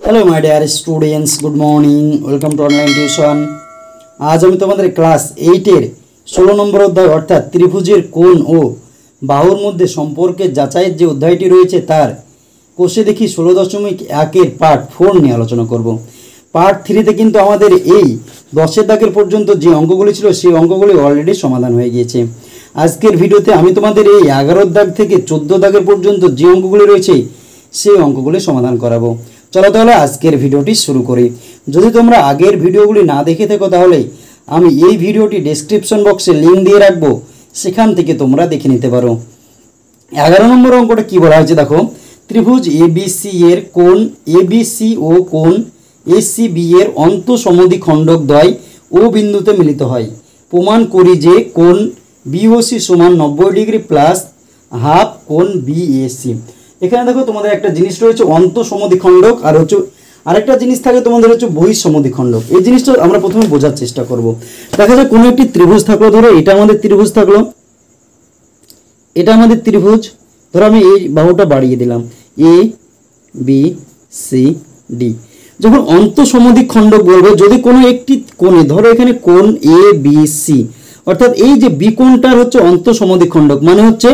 Hello my dear students, good morning, welcome to online tuition. आज আমি তোমাদের class 8 এর 16 নম্বর অধ্যায় অর্থাৎ ত্রিভুজের কোণ ও বাহুর মধ্যে সম্পর্কের যাচাইয়ের যে অধ্যায়টি রয়েছে তার কোষে দেখি 16.1 এর পার্ট 4 নিয়ে আলোচনা করব। পার্ট 3 তে কিন্তু আমাদের এই 10 এর দাগের পর্যন্ত যে অঙ্কগুলি ছিল সেই অঙ্কগুলি অলরেডি সমাধান হয়ে গিয়েছে। আজকের ভিডিওতে আমি তোমাদের এই 11 দাগ থেকে 14 দাগের পর্যন্ত যে অঙ্কগুলি রয়েছে সেই অঙ্কগুলি সমাধান করাবো। চলো তাহলে আজকের ভিডিওটি শুরু করি। যদি তোমরা আগের ভিডিওগুলি না দেখে থাকো তাহলে আমি এই ভিডিওটি ডেসক্রিপশন বক্সে লিঙ্ক দিয়ে রাখবো, সেখান থেকে তোমরা দেখে নিতে পারো। 11 নম্বর অঙ্কটা কি বলা হয়েছে দেখো, ত্রিভুজ এবিসি এর কোণ এবিসি ও কোণ এসিবি এর অন্তঃসমদ্বিখণ্ডক দ্বয় ও বিন্দুতে মিলিত হয়। প্রমাণ করি যে কোণ বিওসি সমান 90 ডিগ্রি প্লাস হাফ কোণ বিএসি। এখানে দেখো তোমাদের একটা জিনিস রয়েছে অন্তঃসমদ্বিখণ্ডক, আর হচ্ছে আরেকটা জিনিস থাকে তোমাদের হচ্ছে বহিঃসমদ্বিখণ্ডক। এই জিনিসটা আমরা প্রথমে বোঝার চেষ্টা করব। দেখা যায় কোনো একটি ত্রিভুজ থাকলো, ধরো এটা আমাদের ত্রিভুজ থাকলো, এটা আমাদের ত্রিভুজ, ধরো আমি এই বাহুটা বাড়িয়ে দিলাম এ বি সি ডি। যখন অন্তঃসমদ্বিখণ্ডক বলবো, যদি কোনো একটি কোণে, ধরো এখানে কোণ এ বি সি, অর্থাৎ এই যে বি কোণটার হচ্ছে অন্তঃসমদ্বিখণ্ডক, মানে হচ্ছে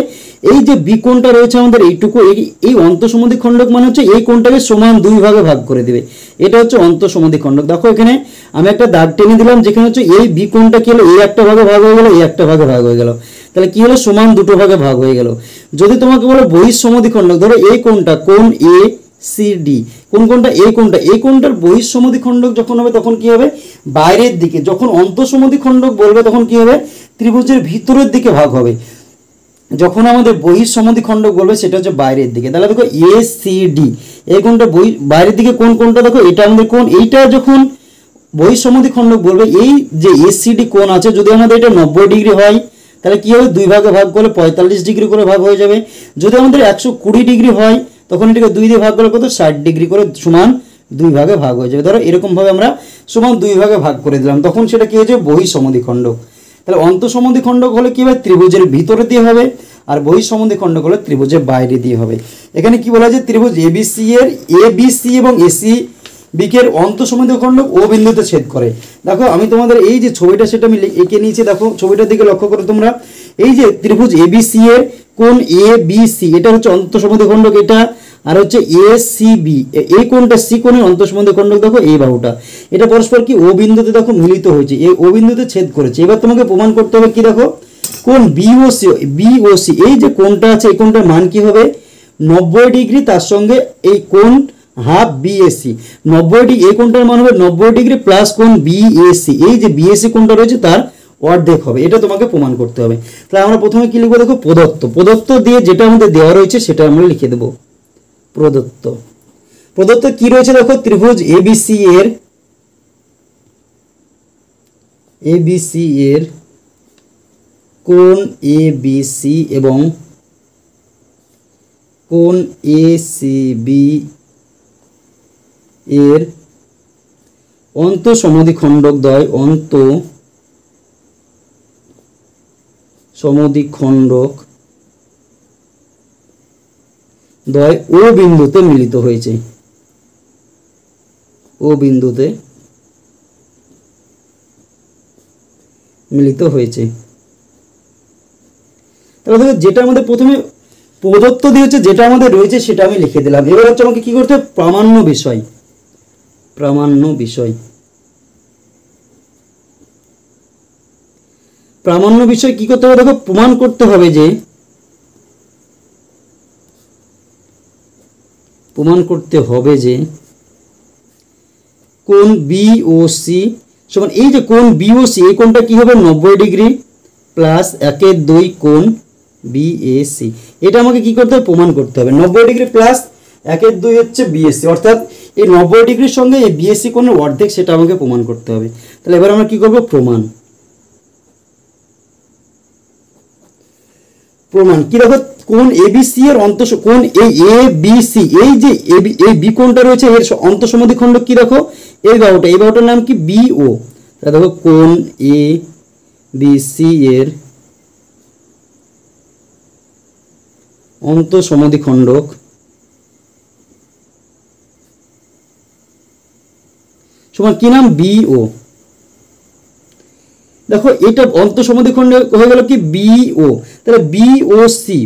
এই যে বি কোণটা রয়েছে আমাদের এইটুকু, এই অন্তঃসমদ্বিখণ্ডক মানে হচ্ছে এই কোণটাকে সমান দুই ভাগে ভাগ করে দিবে, এটা হচ্ছে অন্তঃসমদ্বিখণ্ডক। দেখো এখানে আমি একটা দাগ টেনে দিলাম, যেখানে হচ্ছে এই বি কোণটা কি হলো, এই একটা ভাগে ভাগ হয়ে গেল, এই একটা ভাগে ভাগ হয়ে গেল, তাহলে কি হলো, সমান দুটো ভাগে ভাগ হয়ে গেল। যদি তোমাকে বলো বহিঃসমদ্বিখণ্ডক, ধরো এই কোণটা কোণ এ সি ডি, কোন কোণটা, এই কোণটার বহিঃসমদ্বিখণ্ডক যখন হবে তখন কি হবে, বাইরের দিকে। যখন অন্তঃসমদ্বিখণ্ডক বলবে তখন কি হবে, ত্রিভুজের ভিতরের দিকে ভাগ হবে। যখন আমাদের বহিঃসমদ্বিখণ্ডক বলবে সেটা হচ্ছে বাইরের দিকে। তাহলে দেখো এ সি ডি, এই কোণটা বাইরের দিকে, কোন কোণটা দেখো এটা আমাদের কোণ, এইটা যখন বহিঃসমদ্বিখণ্ডক বলবে, এই যে এসিডি কোণ আছে, যদি আমাদের এটা 90 ডিগ্রি হয় তাহলে কি হবে, দুই ভাগে ভাগ করলে 45 ডিগ্রি করে ভাগ হয়ে যাবে। যদি আমাদের 120 ডিগ্রি হয় তখন এটাকে দুই দিয়ে ভাগ করলে কত, 60 ডিগ্রি করে সমান দুই ভাগে ভাগ হয়ে যাবে। ধরো এরকম ভাবে আমরা সমান দুই ভাগে ভাগ করে দিলাম, তখন সেটা কি হয়ে যাবে, বহিঃসমদ্বিখণ্ডক। তাহলে অন্তঃসমদ্বিখণ্ডক হলে কি হবে, ত্রিভুজের ভিতরে দিয়ে হবে, আর বহিঃসমদ্বিখণ্ডক হলে ত্রিভুজের বাইরে দিয়ে হবে। এখানে কি বলা যায়, ত্রিভুজ এবিসি এর এবিসি এবং এসি বিকের অন্তঃসমদ্বিখণ্ডক ও বিন্দুতে ছেদ করে। দেখো আমি তোমাদের এই যে ছবিটা সেটা আমি এঁকে নিয়েছি, দেখো ছবিটার দিকে লক্ষ্য করো তোমরা, এই যে ত্রিভুজ এবিসি এর কোণ এ বি সি, এটা হচ্ছে অন্তঃসমদ্বিখণ্ডক, এটা আর হচ্ছে এ সি বি, এই কোণটা সি কোণের অন্তঃসমদ্বিখণ্ডক, দেখো এই বাহুটা, এটা পরস্পর কি ও বিন্দুতে দেখো মিলিত হয়েছে, এই ও বিন্দুতে ছেদ করেছে। এবার তোমাকে প্রমাণ করতে হবে কি, দেখো কোণ বিওসি, এই যে কোণটা আছে এই কোণটার মান কি হবে, 90 ডিগ্রি, তার সঙ্গে এই কোণ হাফ বিএসি, 90 ডিগ্রি, এই কোণটার মান হবে 90 ডিগ্রি প্লাস কোণ বিএসি, এই যে বিএসি কোণটা রয়েছে তার অর্ধেক হবে। এটা তোমাকে প্রমাণ করতে হবে। তাহলে আমরা প্রথমে কি লিখবো, দেখো প্রদত্ত দিয়ে যেটা আমাদের দেওয়া রয়েছে সেটা আমরা লিখে দেবো। প্রদত্ত কি রয়েছে দেখো, ত্রিভুজ এবিসি এর কোণ এবিসি এবং কোণ এসিবি এর অন্তঃসমদ্বিখণ্ডক দ্বয় ও বিন্দুতে মিলিত হয়েছে, তাহলে দেখো যেটা আমাদের প্রথমে প্রদত্ত দিয়েছে, যেটা আমাদের রয়েছে সেটা আমি লিখে দিলাম। এবার হচ্ছে আমাকে কি করতে হবে, প্রামাণ্য বিষয় কি করতে হবে, দেখো প্রমাণ করতে হবে যে কোণ বিওসি সমান, এই যে কোণ বিওসি এই কোণটা কি হবে, 90 ডিগ্রি প্লাস 1/2 কোণ বিএসি। এটা আমাকে কি করতে হবে, প্রমাণ করতে হবে। 90 ডিগ্রি প্লাস 1/2 হচ্ছে বিএসি, অর্থাৎ এই 90 ডিগ্রির সঙ্গে এই বিএসি কোণের অর্ধেক, সেটা আমাকে প্রমাণ করতে হবে। তাহলে এবার আমরা কি করব, প্রমাণ কি দেখো, কোণ এবিসি এর কোণ এই এ বি সি, এই যে এই বি কোণটা রয়েছে এর অন্তঃসমদ্বিখণ্ডক কি দেখো, এই বাহুটার নাম কি, বিও। তাহলে দেখো কোণ এ বি সি এর অন্তঃসমদ্বিখণ্ডক সমান কি নাম বিও। দেখো এটা অন্তঃসমদ্বিখণ্ড হয়ে গেল কি বিও, তাহলে বিওসি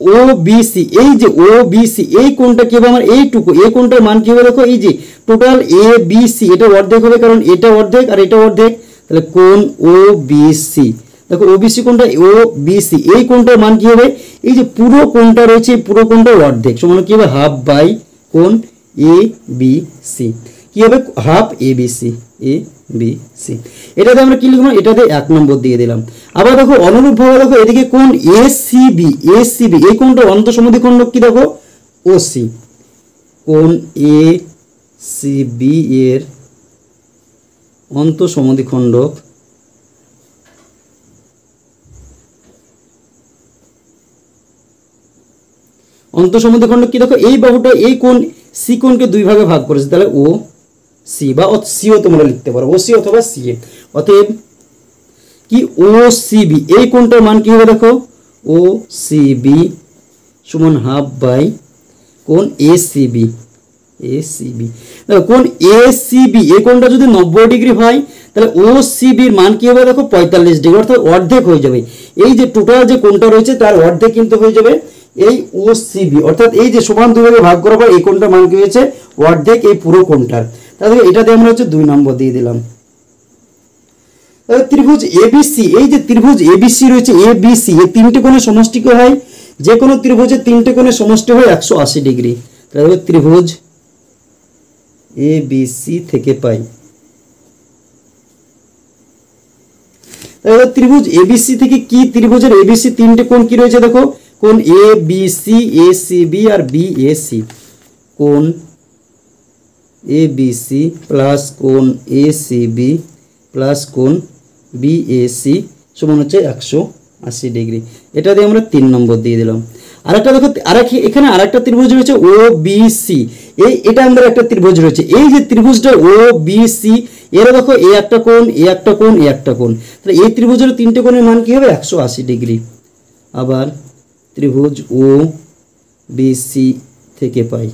ও বিসি, এই যে ও বিসি এই কোণটা কি হবে আমার এইটুকু, এই কোণটার মান কি হবে দেখো এই যে টোটাল এ বিসি এটা অর্ধেক হবে, কারণ এটা অর্ধেক আর এটা অর্ধেক, তাহলে কোণ ও বিসি। দেখো ওবিসি কোণটা ও বিসি এই কোণটার মান কি হবে এই যে পুরো কোণটা রয়েছে পুরো কোণটার অর্ধেক, সমান কি হবে হাফ বাই কোণ এ বি সি, কি হবে half A B C, A B C. এটাতে আমরা কি লিখলাম, এটাতে 1 নম্বর দিয়ে দিলাম। আবার দেখো অনুরূপভাবে দেখো এদিকে কোণ এসিবি, এসিবি এই কোণটা অন্তঃসমদ্বিখণ্ড কি দেখো ওসি, কোণ এসিবি এর অন্তঃসমদ্বিখণ্ডক অন্তঃসমদ্বিখণ্ডক কি দেখো এই বাহুটা এই কোণ সি কোণকে দুই ভাগে ভাগ করেছে, তাহলে ও সি বা সিও তোমরা লিখতে পারো, ও সি অথবা সি এ। অতএব কি ও সিবি এই কোণটার মান কি হবে দেখো ও সিবি সমান হাফ বাই কোণ এসিবি, এসিবি। দেখো কোণ এসিবি এই কোণটা যদি 90 ডিগ্রি হয় তাহলে ও সিবির মান কি হবে দেখো 45 ডিগ্রি, অর্থাৎ অর্ধেক হয়ে যাবে। এই যে টোটাল যে কোণটা রয়েছে তার অর্ধেক কিন্তু হয়ে যাবে এই ও সিবি, অর্থাৎ এই যে সমান দুই ভাগে ভাগ করার পর এই কোণটার মান কি হয়েছে অর্ধেক এই পুরো কোণটার, তাহলে এটাতে আমরা হচ্ছে 2 নম্বর দিয়ে দিলাম। ত্রিভুজ এবিসি, এই যে ত্রিভুজ এবিসি রয়েছে এবিসি এই তিনটে কোণের সমষ্টি কি হয়, যে কোনো ত্রিভুজের তিনটে কোণের সমষ্টি হয় 180 ডিগ্রি, তাহলে ত্রিভুজ এবিসি থেকে পাই। তাহলে ত্রিভুজ এবিসি থেকে কি ত্রিভুজের এবিসি তিনটে কোণ কি রয়েছে দেখো কোণ এবিসি এসিবি আর বিএসি, কোণ এবিসি প্লাস কোণ এসিবি প্লাস কোণ বিএসি সমান হচ্ছে 180 ডিগ্রি, এটা দিয়ে আমরা 3 নম্বর দিয়ে দিলাম। আরেকটা দেখো এখানে আরেকটা ত্রিভুজ রয়েছে ও বিসি, এটা আমাদের একটা ত্রিভুজ রয়েছে, এই যে ত্রিভুজটা ও বিসি এর দেখো এ একটা কোণ এ একটা কোণ এ একটা কোণ, তাহলে এই ত্রিভুজের তিনটে কোণের মান কি হবে 180 ডিগ্রি। আবার ত্রিভুজ ও বিসি থেকে পাই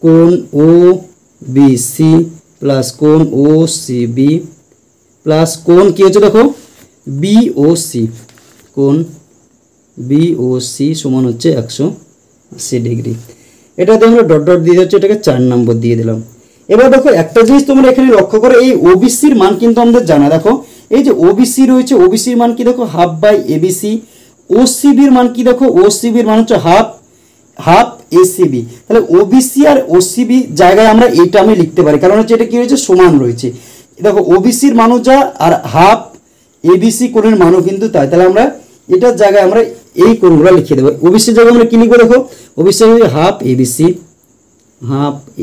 কোণ ও বিসি প্লাস কোণ ও সিবি প্লাস কোণ কি হচ্ছে দেখো বিওসি, কোণ বিওসি সমান হচ্ছে 180 ডিগ্রি। এটাতে আমরা ডট ডট দিয়ে যাচ্ছি, এটাকে 4 নম্বর দিয়ে দিলাম। এবার দেখো একটা জিনিস তোমরা এখানে লক্ষ্য করো, এই ওবিসির মান কিন্তু আমাদের জানা, দেখো এই যে ওবিসি রয়েছে ওবিসির মান কি দেখো হাফ বাই এবিসি, ওসিবির মান কি দেখো ওসিবির মান হচ্ছে হাফ হাফ এসিবি, তাহলে ওবিসি আর ওসিবি জায়গায় আমরা এইটা আমি লিখতে পারি, কারণ হচ্ছে এটা কি রয়েছে সমান রয়েছে। দেখো ওবিসির মানও যা আর হাফ এবিসি কোণের মানও কিন্তু তাই, তাহলে আমরা এটার জায়গায় আমরা এই কোণগুলো লিখে দেবো। ওবিসির জায়গায় আমরা কি লিখবো দেখো ওবিসি হাফ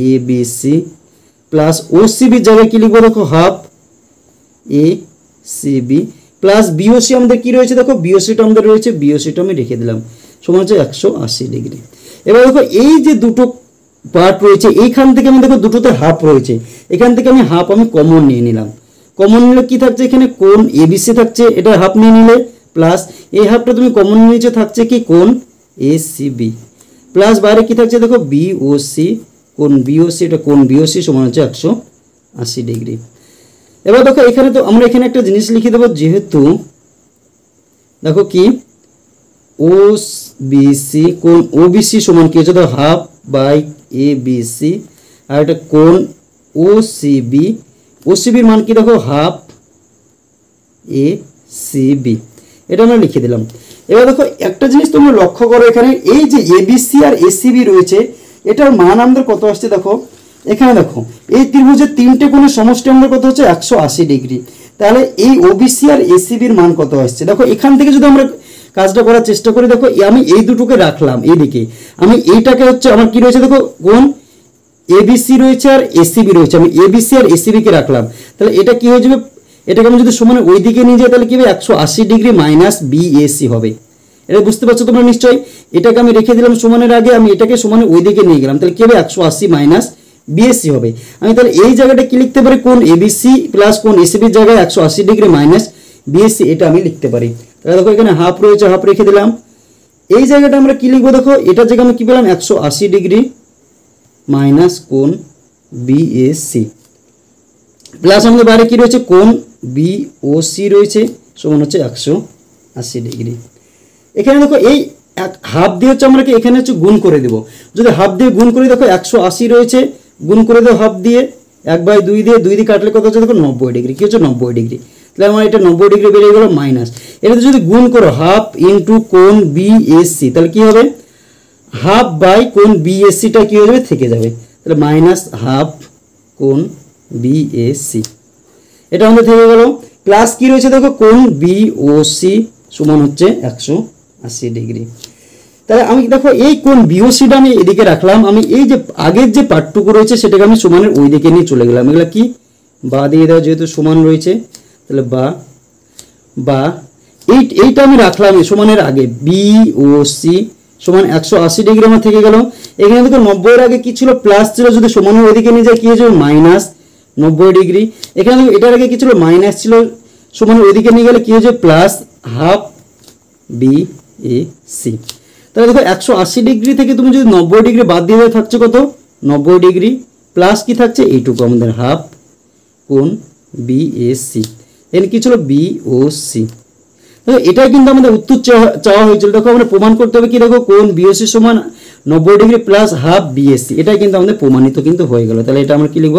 এবিসি প্লাস ওসিবির জায়গায় কি লিখবো দেখো হাফ এ সিবি প্লাস বিওসি আমাদের কি রয়েছে দেখো বিওসিটা আমাদের রয়েছে, বিওসিটা আমি রেখে দিলাম সমান হচ্ছে 180 ডিগ্রি। এবার দেখো এই যে দুটো পার্ট রয়েছে এইখান থেকে আমি দেখো দুটোতে হাফ রয়েছে, এখান থেকে আমি হাফ আমি কমন নিয়ে নিলাম, কমন নিলে কি থাকছে এখানে কোণ এবিসি থাকছে, এটা হাফ নিয়ে নিলে প্লাস এই হাফটা তুমি কমন নিয়েছো থাকছে কি কোণ এসিবি প্লাস বাইরে কি থাকছে দেখো বিওসি, কোণ বিওসি এটা কোণ বিওসি সমান হচ্ছে 180 ডিগ্রি। এবার দেখো এখানে তো আমরা এখানে একটা জিনিস লিখে দেবো, যেহেতু দেখো কি ও বিসি কোণ ওবিসি সমান কি হচ্ছে দেখো হাফ বাই এ বিসি আর এটা কোণ ও সিবি, ওসিবির মান কি দেখো হাফ এ সিবি, এটা আমরা লিখে দিলাম। এবার দেখো একটা জিনিস তোমরা লক্ষ্য করো, এখানে এই যে এবিসি আর এসিবি রয়েছে এটার মান আমাদের কত আসছে দেখো, এখানে দেখো এই ত্রিভুজের তিনটে কোণের সমষ্টি আমাদের কত হচ্ছে 180 ডিগ্রি, তাহলে এই ওবিসি আর এসিবির মান কত আসছে দেখো। এখান থেকে যদি আমরা কাজটা করার চেষ্টা করি দেখো আমি এই দুটোকে রাখলাম এইদিকে, আমি এইটাকে হচ্ছে আমার কি রয়েছে দেখো কোণ এবিসি রয়েছে আর এসিবি রয়েছে, আমি এবিসি আর এসিবি কে রাখলাম, তাহলে এটা কি হয়ে যাবে এটাকে আমি যদি সমানে ওই দিকে নিয়ে যাই তাহলে কি হবে 180 ডিগ্রি মাইনাস বিএসি হবে, এটা বুঝতে পারছো তোমরা নিশ্চয়ই। এটাকে আমি রেখে দিলাম সমানের আগে, আমি এটাকে সমানে ওই দিকে নিয়ে গেলাম, তাহলে কি হবে 180 মাইনাস বিএসি হবে। আমি তাহলে এই জায়গাটা কি লিখতে পারি কোণ এবিসি প্লাস কোণ এসিবির জায়গায় 180 ডিগ্রি মাইনাস বিএসি, এটা আমি লিখতে পারি। তাহলে দেখো এখানে হাফ রয়েছে হাফ রেখে দিলাম, এই জায়গাটা আমরা কি লিখবো দেখো এটার জায়গায় আমি কি পেলাম 180 ডিগ্রি মাইনাস কোণ বিএসি প্লাস আমাদের বাইরে কী রয়েছে কোণ বিওসি রয়েছে সমান হচ্ছে 180 ডিগ্রি। এখানে দেখো এই হাফ দিয়ে হচ্ছে আমরা এখানে হচ্ছে গুণ করে দেবো, যদি হাফ দিয়ে গুণ করে দেখো 180 রয়েছে, গুণ করে দেবো হাফ দিয়ে 1/2 দিয়ে 2 দিয়ে কাটলে কত হচ্ছে দেখো 90 ডিগ্রি। কী হচ্ছে 90 ডিগ্রি, তাহলে আমার এটা 90 ডিগ্রি বেরিয়ে গেল মাইনাস। এটাতে যদি গুণ করো হাফ ইন্টু কোণ বিএসসি তাহলে কী হবে হাফ বাই কোণ বিএসসিটা কী হয়ে যাবে থেকে যাবে, তাহলে মাইনাস হাফ কোণ বিএসসি এটা আমাদের থেকে গেল। প্লাস কী রয়েছে দেখো কোণ বিওসি সমান হচ্ছে 180 ডিগ্রি। তাহলে আমি দেখো এই কোণ বিওসিটা আমি এদিকে রাখলাম, আমি এই যে আগের যে পার্টটুকু রয়েছে সেটাকে আমি সমানের ওই দিকে নিয়ে চলে গেলাম। এগুলো কি বা দিয়ে দেওয়া, যেহেতু সমান রয়েছে তাহলে বা এইটা আমি রাখলাম সমানের আগে বিওসি সমান 180 ডিগ্রি আমার থেকে গেল। এখানে দেখো 90 এর আগে কি ছিল প্লাস ছিল, যদি সমানের ওইদিকে নিয়ে যায় কি হয়ে যাবে মাইনাস 90 ডিগ্রি। এখানে দেখো এটার আগে কি ছিল মাইনাস ছিল, সমানের ওইদিকে নিয়ে গেলে কি হয়ে যাবে প্লাস হাফ বিএসি। তাহলে দেখো 180 ডিগ্রি থেকে তুমি যদি 90 ডিগ্রি বাদ দিয়ে দেওয়া থাকছে কত 90 ডিগ্রি, প্লাস কি থাকছে এইটুকু আমাদের হাফ কোণ বিএসি, এখানে কি ছিল বিওসি। দেখো এটাই কিন্তু আমাদের উত্তর চাওয়া হয়েছিল। দেখো আমরা প্রমাণ করতে হবে কি দেখো কোণ বিওসি সমান 90 ডিগ্রি প্লাস হাফ বিএসি, এটাই কিন্তু আমাদের প্রমাণিত কিন্তু হয়ে গেল। তাহলে এটা আমরা কি লিখব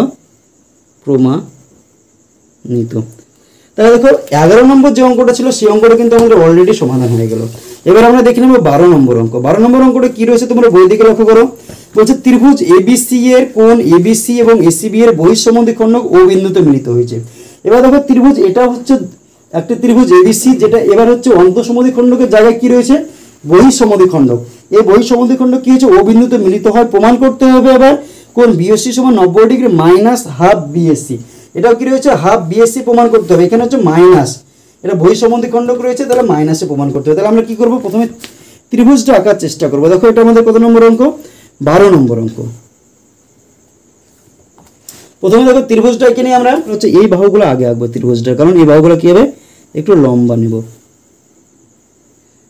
প্রমাণিত। তাহলে দেখো 11 নম্বর যে অঙ্কটা ছিল সেই অঙ্কটা কিন্তু আমাদের অলরেডি সমাধান হয়ে গেল। এবার আমরা দেখে নেব 12 নম্বর অঙ্ক। 12 নম্বর অঙ্কটা কি রয়েছে তোমরা বই দিকে লক্ষ্য করো। বলছে ত্রিভুজ এবিসি এর কোণ এবিসি এবং এসিবি এর বহিঃসমদ্বি খণ্ডক ও বিন্দুতে মিলিত হয়েছে। এবার দেখো ত্রিভুজ এটা হচ্ছে একটা ত্রিভুজ এবিসি, যেটা এবার হচ্ছে অন্তঃসমদ্বি খণ্ডকের জায়গায় কি রয়েছে বহিঃসমদ্বি খণ্ডক। এই বহিঃসমদ্বি খণ্ডক কি হচ্ছে ও বিন্দুতে মিলিত হয়। প্রমাণ করতে হবে এবার কোণ বিওসি সমান 90 ডিগ্রি মাইনাস হাফ বিএসসি, এটাও কি রয়েছে হাফ বিএসসি প্রমাণ করতে হবে। এখানে হচ্ছে মাইনাস, এটা বহিঃসমদ্বি খণ্ডক রয়েছে তাহলে মাইনাসে প্রমাণ করতে হবে। তাহলে আমরা কি করব প্রথমে ত্রিভুজটা আঁকার চেষ্টা করব। দেখো এটা আমাদের কত নম্বর অঙ্ক 12 নম্বর অঙ্ক। প্রথমে দেখো ত্রিভুজটা এখানে আমরা হচ্ছে এই বাহুগুলো আগে আঁকবো ত্রিভুজটা, কারণ এই বাহুগুলো কি হবে একটু লম্বা নেব,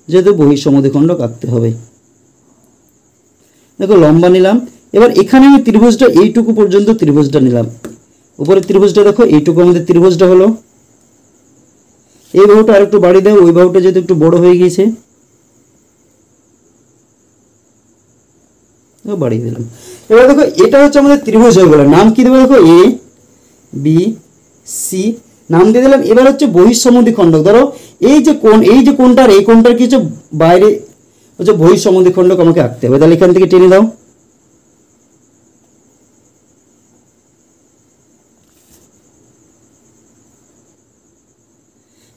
যেহেতু বহিঃসমদ্বি খণ্ডক আঁকতে হবে। দেখো লম্বা নিলাম। এবার এখানে আমি ত্রিভুজটা এইটুকু পর্যন্ত ত্রিভুজটা নিলাম, উপরে ত্রিভুজটা দেখো এইটুকু আমাদের ত্রিভুজটা হলো। এই বাহুটা আর একটু বাড়িয়ে দাও, ওই বাহুটা যেহেতু একটু বড় হয়ে গিয়েছে বাড়িয়ে দিলাম। এবার দেখো এটা হচ্ছে আমাদের ত্রিভুজ হয়ে গেল। নাম কি দেবো দেখো এ বি সি নাম দিয়ে দিলাম। এবার হচ্ছে বহিঃসমদ্বি খণ্ডক, ধরো এই যে কোণ, এই যে কোণটার এই কোণটার কি হচ্ছে বাইরে হচ্ছে বহিঃসমদ্বি খণ্ডক আমাকে আঁকতে হবে। তাহলে এখান থেকে টেনে দাও।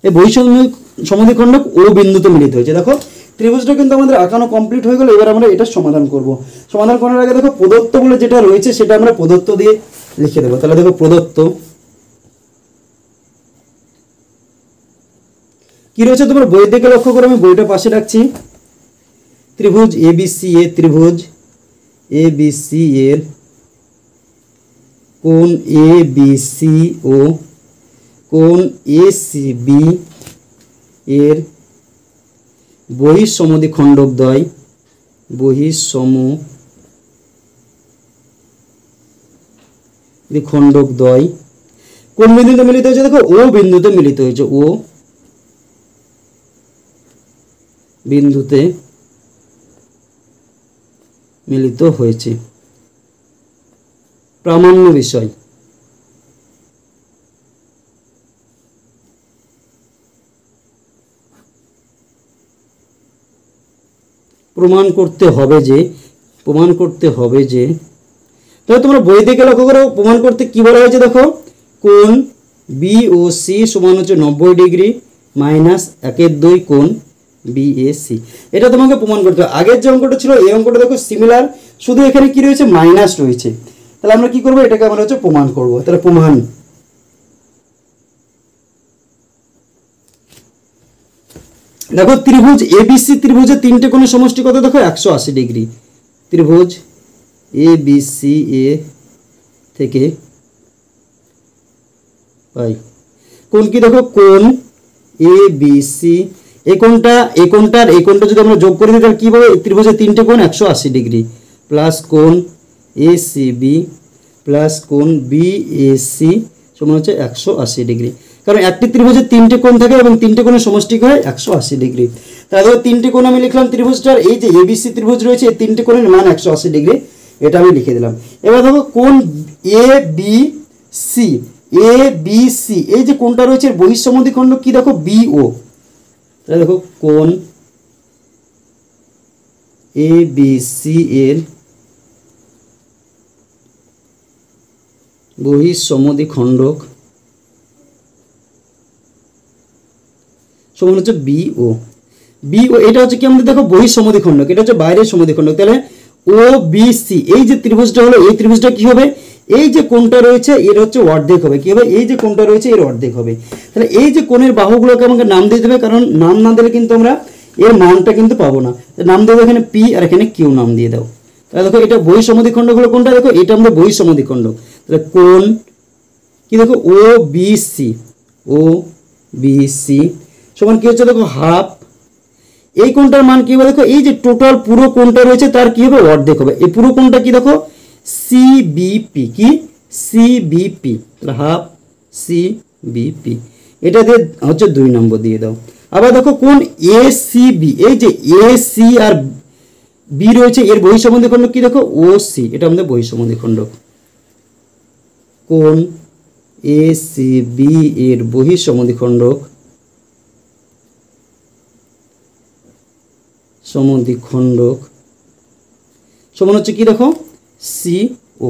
এই বহিঃসমদ্বি খণ্ডক ও বিন্দুতে মিলিত হয়েছে। দেখো ত্রিভুজটা কিন্তু আমাদের আঁকানো কমপ্লিট হয়ে গেল। এবার আমরা এটা সমাধান করব। সমাধান করার আগে দেখো প্রদত্ত বলে যেটা রয়েছে সেটা আমরা প্রদত্ত দিয়ে লিখে দেবো। তাহলে দেখো প্রদত্ত কি রয়েছে তোমরা বই থেকে লক্ষ্য করো, আমি বইটা পাশে রাখছি। ত্রিভুজ এবিসি এ, ত্রিভুজ এবিসি এর কোণ এবিসি ও কোণ এসিবি এর বহিঃসমদ্বি খণ্ডকদ্বয় খণ্ডকদ্বয় কোন বিন্দুতে মিলিত হয়েছে দেখো ও বিন্দুতে মিলিত হয়েছে, ও বিন্দুতে মিলিত হয়েছে। প্রামাণ্য বিষয় প্রমাণ করতে হবে যে তাহলে তোমরা বই থেকে লক্ষ্য করো প্রমাণ করতে কি বলা হয়েছে দেখো কোণ বিওসি সমান হচ্ছে 90 ডিগ্রি মাইনাস 1/2 কোণ বিএসি। এটা তোমাকে প্রমাণ করতে হবে। আগের যে অঙ্কটা ছিল এই অঙ্কটা দেখো সিমিলার, শুধু এখানে কি রয়েছে মাইনাস রয়েছে। তাহলে আমরা কি করব এটাকে আমরা হচ্ছে প্রমাণ করব। তাহলে প্রমাণ দেখো ত্রিভুজ এবিসি ত্রিভুজের তিনটে কোণের সমষ্টি কত দেখো 180 ডিগ্রি। ত্রিভুজ এবিসি এ থেকে পাই কোণ কি দেখো কোণ এবিসি, এই কোণটার এই কোণটা যদি আমরা যোগ করে দিই তাহলে কি হবে ত্রিভুজের তিনটে কোণ 180 ডিগ্রি প্লাস কোণ ACB প্লাস কোণ BAC সমান হচ্ছে 180 ডিগ্রি। কারণ একটি ত্রিভুজে তিনটে কোণ থাকে এবং তিনটে কোণের সমষ্টি হয় 180 ডিগ্রি। তাহলে ধরো তিনটে কোণ আমি লিখলাম ত্রিভুজটার, এই যে ABC ত্রিভুজ রয়েছে এই তিনটে কোণের মান 180 ডিগ্রি, এটা আমি লিখে দিলাম। এবার দেখো কোণ ABC এই যে কোণটা রয়েছে এর বহিঃসমদ্বিখণ্ড কি দেখো BO। তাহলে দেখো কোণ ABC এর বহিঃসমদ্বিখণ্ডক সমান হচ্ছে BO। এটা হচ্ছে কি আমাদের দেখো বহিঃসমদ্বিখণ্ডক, এটা হচ্ছে বাইরের সমদ্বিখণ্ডক। তাহলে OBC এই যে ত্রিভুজটা হলো এই ত্রিভুজটা কি হবে, এই যে কোণটা রয়েছে এর হচ্ছে অর্ধেক হবে। কি হবে, এই যে কোণটা রয়েছে এর অর্ধেক হবে। তাহলে এই যে কোণের বাহুগুলোকে আমাকে নাম দিয়ে দেবে, কারণ নাম না দিলে কিন্তু আমরা এর মানটা কিন্তু পাবো না। নাম দেবো এখানে P আর এখানে Q নাম দিয়ে দাও। তাহলে দেখো এটা বহিঃসমদ্বিখণ্ডক হলো কোনটা, দেখো এটা আমাদের বহিঃসমদ্বিখণ্ডক। তাহলে কোণ কি দেখো OBC সমান কি হচ্ছে দেখো হাফ, এই কোণটার মান কি হবে দেখো, এই যে টোটাল পুরো কোণটা রয়েছে তার কি হবে অর্ধেক হবে। এই পুরো কোণটা কি দেখো CBP, কি CBP, তাহলে হাফ CBP, এটা দিয়ে হচ্ছে 2 নম্বর দিয়ে দাও। আবার দেখো কোণ ACB, এই যে AC আর B রয়েছে এর বহিঃসমদ্বিখণ্ডক কি দেখো OC, এটা আমাদের বহিঃসমদ্বিখণ্ডক। কোণ ACB এর বহিঃসমদ্বিখণ্ডক সমান হচ্ছে কি দেখো CO।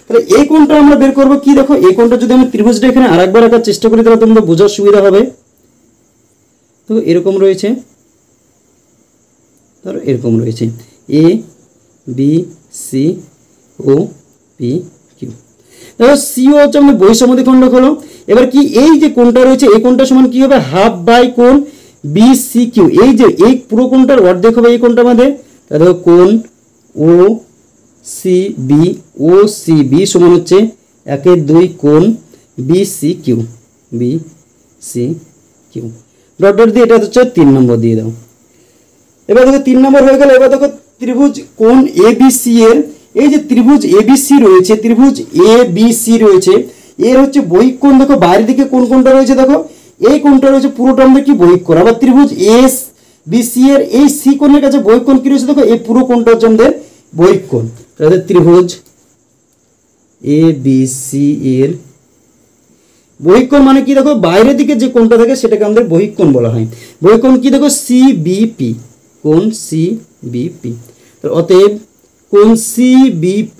তাহলে এই কোণটা আমরা বের করবো কি দেখো, এই কোণটা যদি আমি ত্রিভুজটা এখানে আরেকবার আঁকার চেষ্টা করি তাহলে তোমরা বোঝার সুবিধা হবে। তো এরকম রয়েছে, ধরো এরকম রয়েছে ABCOPQ। দেখো CO হচ্ছে আমাদের বহিঃসমদ্বিখণ্ডক হলো। এবার কি এই যে কোণটা রয়েছে এই কোণটা সমান কি হবে হাফ বাই কোণ BCQ, এই যে এই পুরো কোণটার অর্ধেক হবে এই কোণটা আমাদের। তাহলে কোণ OCB সমান হচ্ছে 1/2 কোণ BCQ ডট ডট দিয়ে এটা হচ্ছে 3 নম্বর দিয়ে দাও। এবার দেখো 3 নম্বর হয়ে গেল। এবার দেখো ত্রিভুজ কোণ ABC এর, এই যে ত্রিভুজ ABC রয়েছে, ত্রিভুজ ABC রয়েছে এর হচ্ছে বহিঃকোণ দেখো বাইরের দিকে কোন কোণটা রয়েছে দেখো এই কোণটা রয়েছে পুরোটা আমাদের কি বহিঃকোণ। আবার ত্রিভুজ ABC এর এই C কোণের কাছে বহিঃকোণ কি রয়েছে দেখো এই পুরো কোণটা হচ্ছে আমাদের বহিঃকোণ। তাহলে ত্রিভুজ ABC এর বহিঃকোণ মানে কি দেখো বাইরের দিকে যে কোণটা থাকে সেটাকে আমাদের বহিঃকোণ বলা হয়। বহিঃকোণ কি দেখো CBP, কোণ CBP। অতএব কোণ CBP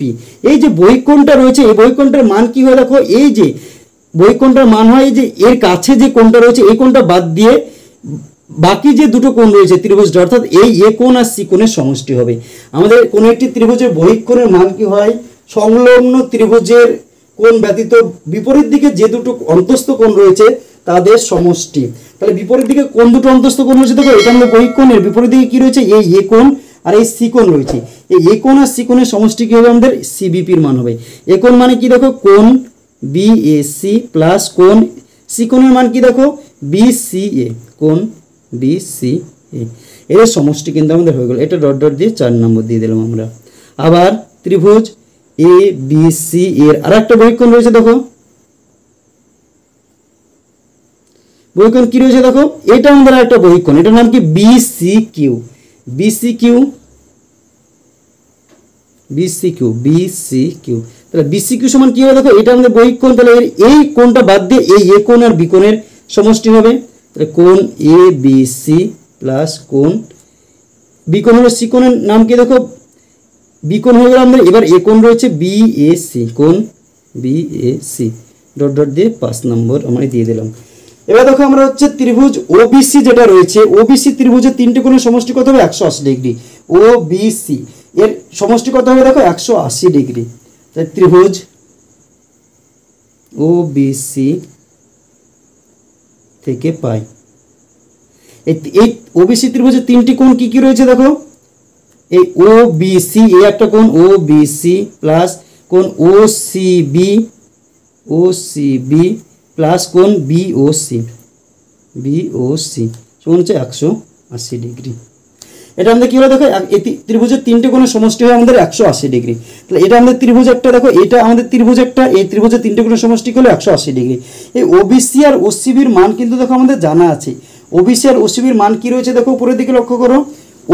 এই যে বহিঃকোণটা রয়েছে এই বহিঃকোণটার মান কি হয় দেখো, এই যে বহিঃকোণটার মান হয় এই যে এর কাছে যে কোণটা রয়েছে এই কোণটা বাদ দিয়ে বাকি যে দুটো কোণ রয়েছে ত্রিভুজটা, অর্থাৎ এই A কোণ আর C কোণের সমষ্টি হবে। আমাদের কোন একটি ত্রিভুজের বহিঃকোণের মান কি হয়, সংলগ্ন ত্রিভুজের কোণ ব্যতীত বিপরীত দিকে যে দুটো অন্তস্থ কোণ রয়েছে তাদের সমষ্টি। তাহলে বিপরীত দিকে কোন দুটো অন্তস্থ কোণ রয়েছে দেখো এটা আমাদের বহিঃকোণের বিপরীত দিকে কি রয়েছে এই A কোণ আর এই C কোণ রয়েছে। এই A কোণ আর C কোণের সমষ্টি কি হবে আমাদের CBP এর মান হবে। A কোণ মানে কি দেখো কোণ BAC প্লাস কোণ C কোণের মান কি দেখো BCA, কোণ BCA, এর সমষ্টি কিন্তু আমাদের হয়ে গেল। এটা ডট ডট দিয়ে 4 নম্বর দিয়ে দিলাম আমরা। আবার ত্রিভুজ ABC এর আরেকটা বহিঃকোণ রয়েছে দেখো, বহিঃকোণ কি রয়েছে দেখো এটা আমাদের আরেকটা বহিঃকোণ, এটার নাম কি BCQ। তাহলে BCQ সমান কি হবে দেখো এটা আমাদের বহিঃকোণ। তাহলে এই কোণটা বাদ দিয়ে এই A কোণ আর B কোণের সমষ্টি হবে। তাহলে কোণ ABC প্লাস কোণ B কোণ হলো C কোণের নাম কি দেখো B কোণ হয়ে গেল আমাদের। এবার A কোণ রয়েছে BAC, কোণ BAC ডট ডট দিয়ে 5 নম্বর আমরা দিয়ে দিলাম। এবার দেখো আমরা হচ্ছে ত্রিভুজ OBC যেটা রয়েছে OBC ত্রিভুজের তিনটে কোণের সমষ্টি কত হবে 180 ডিগ্রি। OBC এর সমষ্টি কত হবে দেখো 180 ডিগ্রি। তাই ত্রিভুজ OBC থেকে পাই এই OBC ত্রিভুজের তিনটি কোণ কি কি রয়েছে দেখো, এই OBC এই একটা কোণ OBC প্লাস কোণ OCB প্লাস কোণ BOC সমান হচ্ছে 180 ডিগ্রি। এটা আমাদের কি হলো দেখো, এই ত্রিভুজের তিনটে কোণের সমষ্টি হয় আমাদের 180 ডিগ্রি। তাহলে এটা আমাদের ত্রিভুজ একটা, দেখো এটা আমাদের ত্রিভুজ একটা, এই ত্রিভুজের তিনটে কোণের সমষ্টি হলো 180 ডিগ্রি। এই ওবিসি আর ওসিবির মান কিন্তু দেখো আমাদের জানা আছে। ওবিসি আর ওসিবির মান কি রয়েছে দেখো, উপরের দিকে লক্ষ্য করো।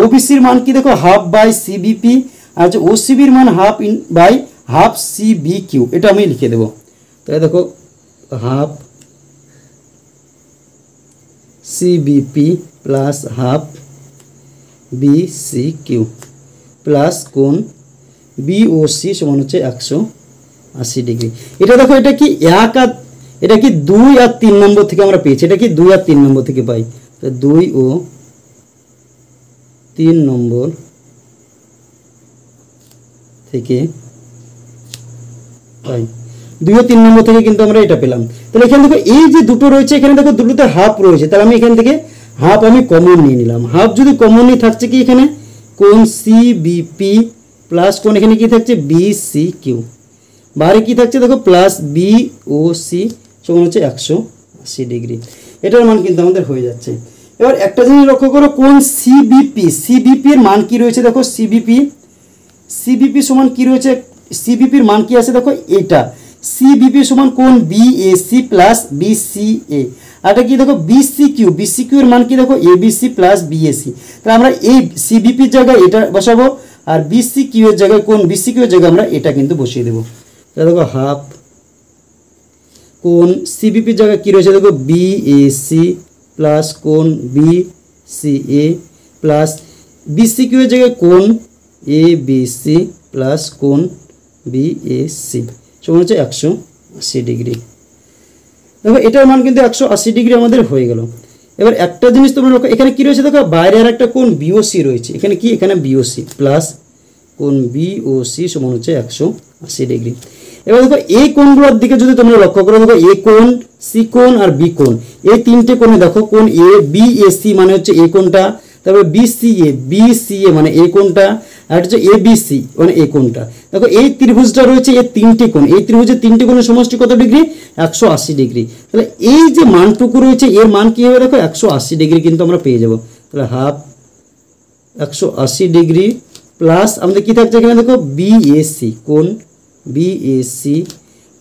ওবিসির মান কি দেখো হাফ বাই সিবিপি, আর হচ্ছে ওসিবির মান half by half CB Q. এটা আমি লিখে দেবো। তাহলে দেখো half CBP plus half BC Q plus কোণ বিওসি সমান হচ্ছে 180 ডিগ্রি। এটা দেখো এটা কি এটা কি 2 আর 3 নম্বর থেকে আমরা পেয়েছি। এটা কি 2 আর 3 নম্বর থেকে পাই। তো 2 ও 3 নম্বর থেকে পাই, 2 ও 3 নম্বর থেকে কিন্তু আমরা এটা পেলাম। তাহলে এখানে দেখো এই যে দুটো রয়েছে, এখানে দেখো দুটোতে হাফ রয়েছে, তাহলে আমি এখান থেকে হাফ আমি কমন নিয়ে নিলাম। হাফ যদি কমন নিয়ে থাকছে কি এখানে কোণ সিবিপি প্লাস কোণ এখানে কি থাকছে বিসি কিউ, বাইরে কি থাকছে দেখো প্লাস বিওসি সমান হচ্ছে 180 ডিগ্রি। এটার মান কিন্তু আমাদের হয়ে যাচ্ছে। এবার একটা জিনিস লক্ষ্য করো, কোণ সিবিপি, সিবিপি এর মান কি রয়েছে দেখো, সিবিপি সমান কি রয়েছে, সিবিপির মান কি আছে দেখো এটা, সিবিপি সমান কোণ বিএসি প্লাস বিসিএ। আর এটা কি দেখো বিসিকিউ এর মান কি দেখো এবিসি প্লাস বিএসি। তাহলে আমরা এই সিবিপির জায়গায় এটা বসাবো, আর বিসিকিউ এর জায়গায় কোণ বিসিকিউ এর জায়গায় আমরা এটা কিন্তু বসিয়ে দেবো। তাহলে দেখো হাফ কোণ সিবিপির জায়গায় কি রয়েছে দেখো বিএসি প্লাস কোণ বিসিএ প্লাস বিসিকিউ এর জায়গায় কোণ এবিসি প্লাস কোণ বিএসি সমান হচ্ছে 180 ডিগ্রি। দেখো এটার মান কিন্তু 180 ডিগ্রি আমাদের হয়ে গেল। এবার একটা জিনিস তোমরা লক্ষ্য, এখানে কি রয়েছে দেখো বাইরে আর একটা কোণ বিওসি রয়েছে, এখানে কি এখানে বিওসি প্লাস কোণ বিওসি সমান হচ্ছে 180 ডিগ্রি। এবার দেখো এই কোণগুলোর দিকে যদি তোমরা লক্ষ্য করো, দেখো এ কোণ সি কোণ আর বি কোণ, এই তিনটে কোণে দেখো কোণ এ বিএসি মানে হচ্ছে এই কোণটা, তারপরে বিসিএ মানে এই কোণটা, আর হচ্ছে এবিসি মানে এই কোণটা। দেখো এই ত্রিভুজটা রয়েছে, এই তিনটে কোণ, এই ত্রিভুজের তিনটে কোণের সমষ্টি কত ডিগ্রি 180 ডিগ্রি। তাহলে এই যে মানটুকু রয়েছে এর মান কি হবে দেখো 180 ডিগ্রি কিন্তু আমরা পেয়ে যাব। তাহলে হাফ 180 ডিগ্রি প্লাস আমাদের কি থাকছে এখানে দেখো বিএসি কোণ বিএসি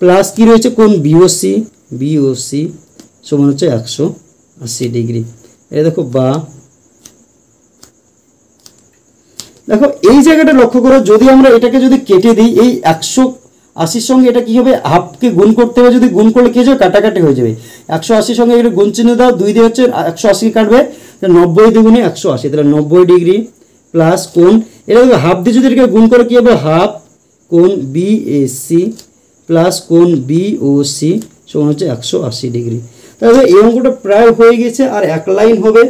প্লাস কি রয়েছে কোণ বিওসি সমান হচ্ছে 180 ডিগ্রি। এটা দেখো বা দেখো এই জায়গাটা লক্ষ্য করো, যদি আমরা এটাকে যদি কেটে দিই এই 180 সঙ্গে এটা কি হবে হাফকে গুণ করতে হবে, যদি গুণ করলে কি হবে কাটাকাটি হয়ে যাবে। 180 সঙ্গে এটা গুণ চিহ্ন দাও, 2 দিয়ে হচ্ছে 180 কাটবে, 90 দুগুণে 180, তাহলে 90 ডিগ্রি প্লাস কোণ এটা দেখো হাফ দিয়ে যদি এটাকে গুণ করে কি হবে হাফ কোণ বিএসি প্লাস কোণ বিওসি সমান হচ্ছে 180 ডিগ্রি। তাহলে এই অঙ্কটা প্রায় হয়ে গেছে, আর এক লাইন হবে।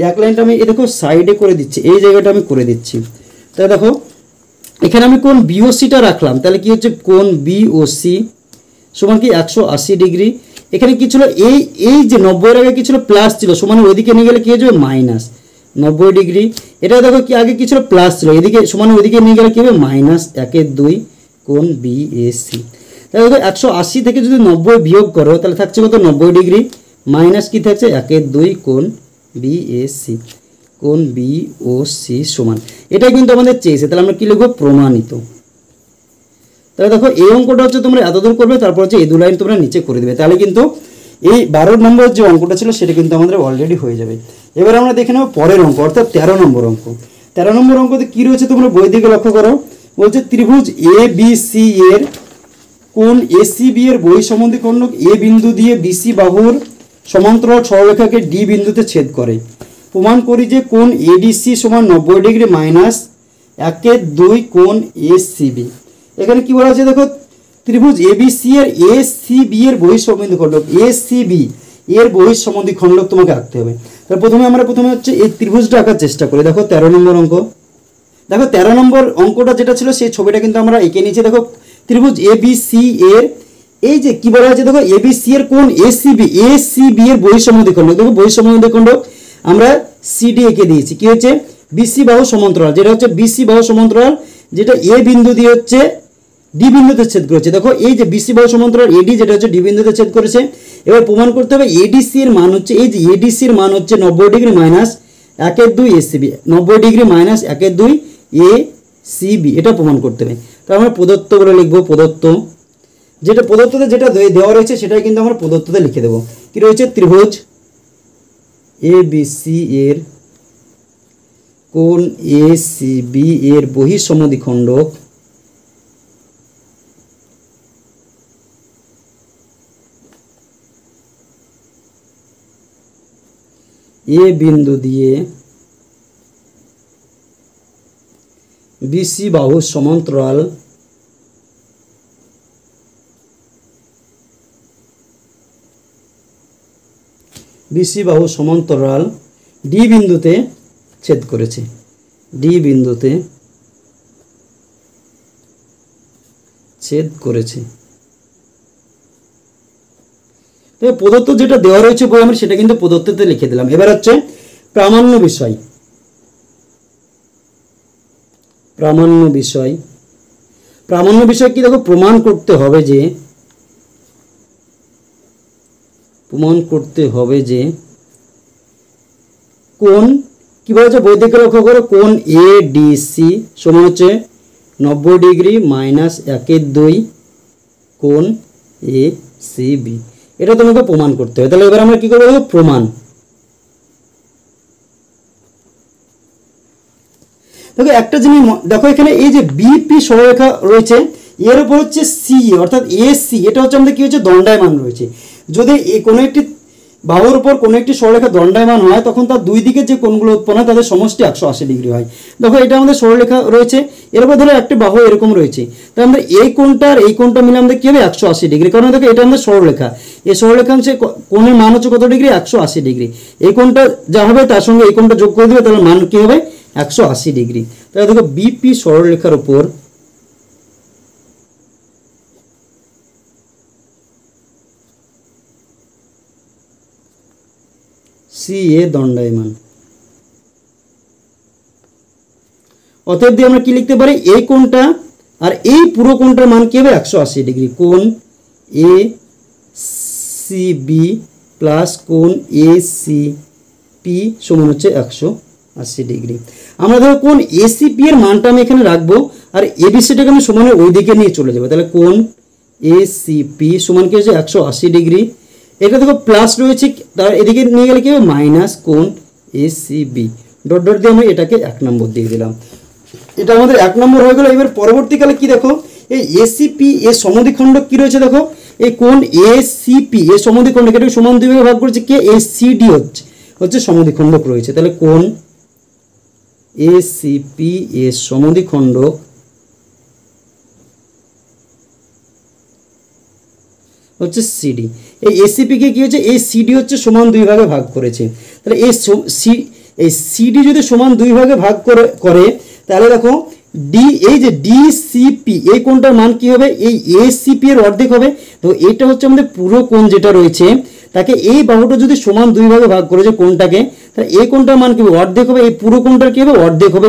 এক লাইনটা আমি এই দেখো সাইডে করে দিচ্ছি, এই জায়গাটা আমি করে দিচ্ছি। তাহলে দেখো এখানে আমি কোণ বিওসিটা রাখলাম, তাহলে কি হচ্ছে কোণ বিওসি সমান কি 180 ডিগ্রি। এখানে কি ছিল এই যে 90 এর আগে কি ছিল প্লাস ছিল, সমান ওইদিকে নিয়ে গেলে কি হয়ে যাবে মাইনাস 90 ডিগ্রি। এটা দেখো কি আগে কি ছিল প্লাস ছিল, এদিকে সমান ওইদিকে নিয়ে গেলে কি হবে মাইনাস 1/2 কোণ বিএসি। তাহলে দেখো 180 থেকে যদি 90 বিয়োগ করো তাহলে থাকছে কত 90 ডিগ্রি, মাইনাস কি থাকছে 1/2 কোণ বিএসি কোণ বিওসি সমান, এটাই কিন্তু আমাদের চেয়েছে। তাহলে আমরা কি লিখবো প্রমাণিত। তাহলে দেখো এই অঙ্কটা হচ্ছে তোমরা এতদূর করবে, তারপর হচ্ছে এই 2 লাইন তোমরা নিচে করে দেবে, তাহলে কিন্তু এই 12 নম্বর যে অঙ্কটা ছিল সেটা কিন্তু আমাদের অলরেডি হয়ে যাবে। এবার আমরা দেখে নেব পরের অঙ্ক, অর্থাৎ 13 নম্বর অঙ্ক। 13 নম্বর অঙ্কতে কি রয়েছে তোমরা বই দিকে লক্ষ্য করো, বলছে ত্রিভুজ এবিসি এর কোণ এসিবি এর বহিঃসমদ্বি খণ্ডক এ বিন্দু দিয়ে বিসি বাহুর সমান্তরাল সরলরেখাকে ডি বিন্দুতে ছেদ করে। প্রমাণ করি যে কোণ এডিসি সমান 90 ডিগ্রি মাইনাস 1/2 কোণ এসিবি। এখানে কি বলা আছে দেখো ত্রিভুজ এবিসি এর এসিবি এর বহিঃসমদ্বি খণ্ডক এসিবি এর বহিঃসমদ্বি খণ্ডক তোমাকে আঁকতে হবে। তাহলে প্রথমে হচ্ছে এই ত্রিভুজটা আঁকার চেষ্টা করি। দেখো 13 নম্বর অঙ্ক, দেখো 13 নম্বর অঙ্কটা যেটা ছিল সেই ছবিটা কিন্তু আমরা এঁকে নিয়েছি। দেখো ত্রিভুজ এবিসি এর এই যে কি বলা আছে দেখো এবিসি এর কোণ এসিবি এর বহিঃসমদ্বি খণ্ডক, দেখো বহিঃসমদ্বি খণ্ডক আমরা সিডি এঁকে দিয়েছি। কি হচ্ছে বিসি বাহু সমান্তরাল, যেটা হচ্ছে বিসি বাহু সমান্তরাল যেটা এ বিন্দু দিয়ে হচ্ছে ডি বিন্দুতে ছেদ করেছে। দেখো এই যে বিসি বাহু সমান্তরাল এডি যেটা হচ্ছে ডি বিন্দুতে ছেদ করেছে। এবার প্রমাণ করতে হবে এডিসি এর মান হচ্ছে এই যে এডিসি এর মান হচ্ছে 90 degree minus 1/2 ACB, 90 degree minus 1/2 ACB, এটা প্রমাণ করতে হবে। তাহলে আমরা প্রদত্ত বলে লিখবো, প্রদত্ত, যেটা প্রদত্ততে যেটা দেওয়া রয়েছে সেটাই কিন্তু আমরা প্রদত্ততে লিখে দেবো। কি রয়েছে? ত্রিভুজ ABC এর কোণ ACB এর বহিঃসমদ্বিখণ্ডক এ বিন্দু দিয়ে BC বাহুর সমান্তরাল BC বাহু সমান্তরাল D বিন্দুতে ছেদ করেছে, D বিন্দুতে ছেদ করেছে। তো প্রদত্ত যেটা দেওয়া রয়েছে বই আমরা সেটা কিন্তু প্রদত্ততে লিখে দিলাম। এবার হচ্ছে প্রামাণ্য বিষয়। প্রামাণ্য বিষয়, প্রামাণ্য বিষয় কি দেখো, প্রমাণ করতে হবে যে কোণ কি বলেছে বই থেকে লক্ষ্য করো, কোণ ADC সমান হচ্ছে 90 ডিগ্রি মাইনাস 1/2 কোণ ACB, এটা তোমাকে প্রমাণ করতে হবে। তাহলে এবার আমরা কি করবো? প্রমাণ। দেখো একটা জিনিস দেখো, এখানে এই যে বিপি সরলরেখা রয়েছে এর উপর হচ্ছে সি অর্থাৎ AC, এটা হচ্ছে আমাদের কি হচ্ছে দণ্ডায়মান রয়েছে। যদি কোনো একটি বাহুর উপর কোনো একটি সরলরেখা দণ্ডায়মান হয় তখন তার দুই দিকে যে কোণগুলো উৎপন্ন হয় তাদের সমষ্টি 180 ডিগ্রি হয়। দেখো এটা আমাদের সরলরেখা রয়েছে, এর উপর ধরো একটা বাহু এরকম রয়েছে, তাহলে আমাদের এই কোণটা আর এই কোণটা মিলে আমাদের কি হবে? 180 ডিগ্রি। কারণ দেখো এটা আমাদের সরলরেখা, এই সরলরেখাংশে কোণের মান হচ্ছে কত ডিগ্রি? 180 ডিগ্রি। এই কোণটা যা হবে তার সঙ্গে এই কোণটা যোগ করে দেবে, তাহলে মান কি হবে? 180 ডিগ্রি। তাহলে দেখো বিপি সরলরেখার উপর CA দণ্ডায়মান। অতএব দিয়ে আমরা কি লিখতে পারি? এই কোণটা আর এই পুরো কোণটার মান কি হবে? 180 ডিগ্রি। কোণ ACB প্লাস কোণ ACP সমান হচ্ছে 180 ডিগ্রি। আমরা ধরো কোণ ACP এর মানটা আমি এখানে রাখবো আর ABCটাকে আমি সমানের ওই দিকে নিয়ে চলে যাবো। তাহলে কোণ ACP সমান কি হচ্ছে? 180 ডিগ্রি। এটা দেখো প্লাস রয়েছে, তার এদিকে নিয়ে গেলে কি হবে? মাইনাস কোণ ACB, ডট ডট দিয়ে আমরা এটাকে 1 নম্বর দিয়ে দিলাম। এটা আমাদের 1 নম্বর হয়ে গেল। এবার পরবর্তীকালে কি দেখো, এই ACP এর সমদ্বিখণ্ডক কি রয়েছে দেখো, এই কোণ ACP এর সমদ্বিখণ্ডক এটাকে সমান দুই ভাগে ভাগ করেছে কে? ACD হচ্ছে সমদ্বিখণ্ডক রয়েছে। তাহলে কোণ ACP এর সমদ্বিখণ্ডক হচ্ছে CD। এই ACP কে কি হচ্ছে? এই CD হচ্ছে সমান দুই ভাগে ভাগ করেছে। তাহলে এই CD যদি সমান দুই ভাগে ভাগ করে তাহলে দেখো এই যে DCP এই কোণটার মান কি হবে? এই ACP এর অর্ধেক হবে। তো এটা হচ্ছে আমাদের পুরো কোণ যেটা রয়েছে তাকে এই বাহুটা যদি সমান দুই ভাগে ভাগ করেছে কোণটাকে, তাহলে এই কোণটার মান কি হবে? অর্ধেক হবে। এই পুরো কোণটার কি হবে? অর্ধেক হবে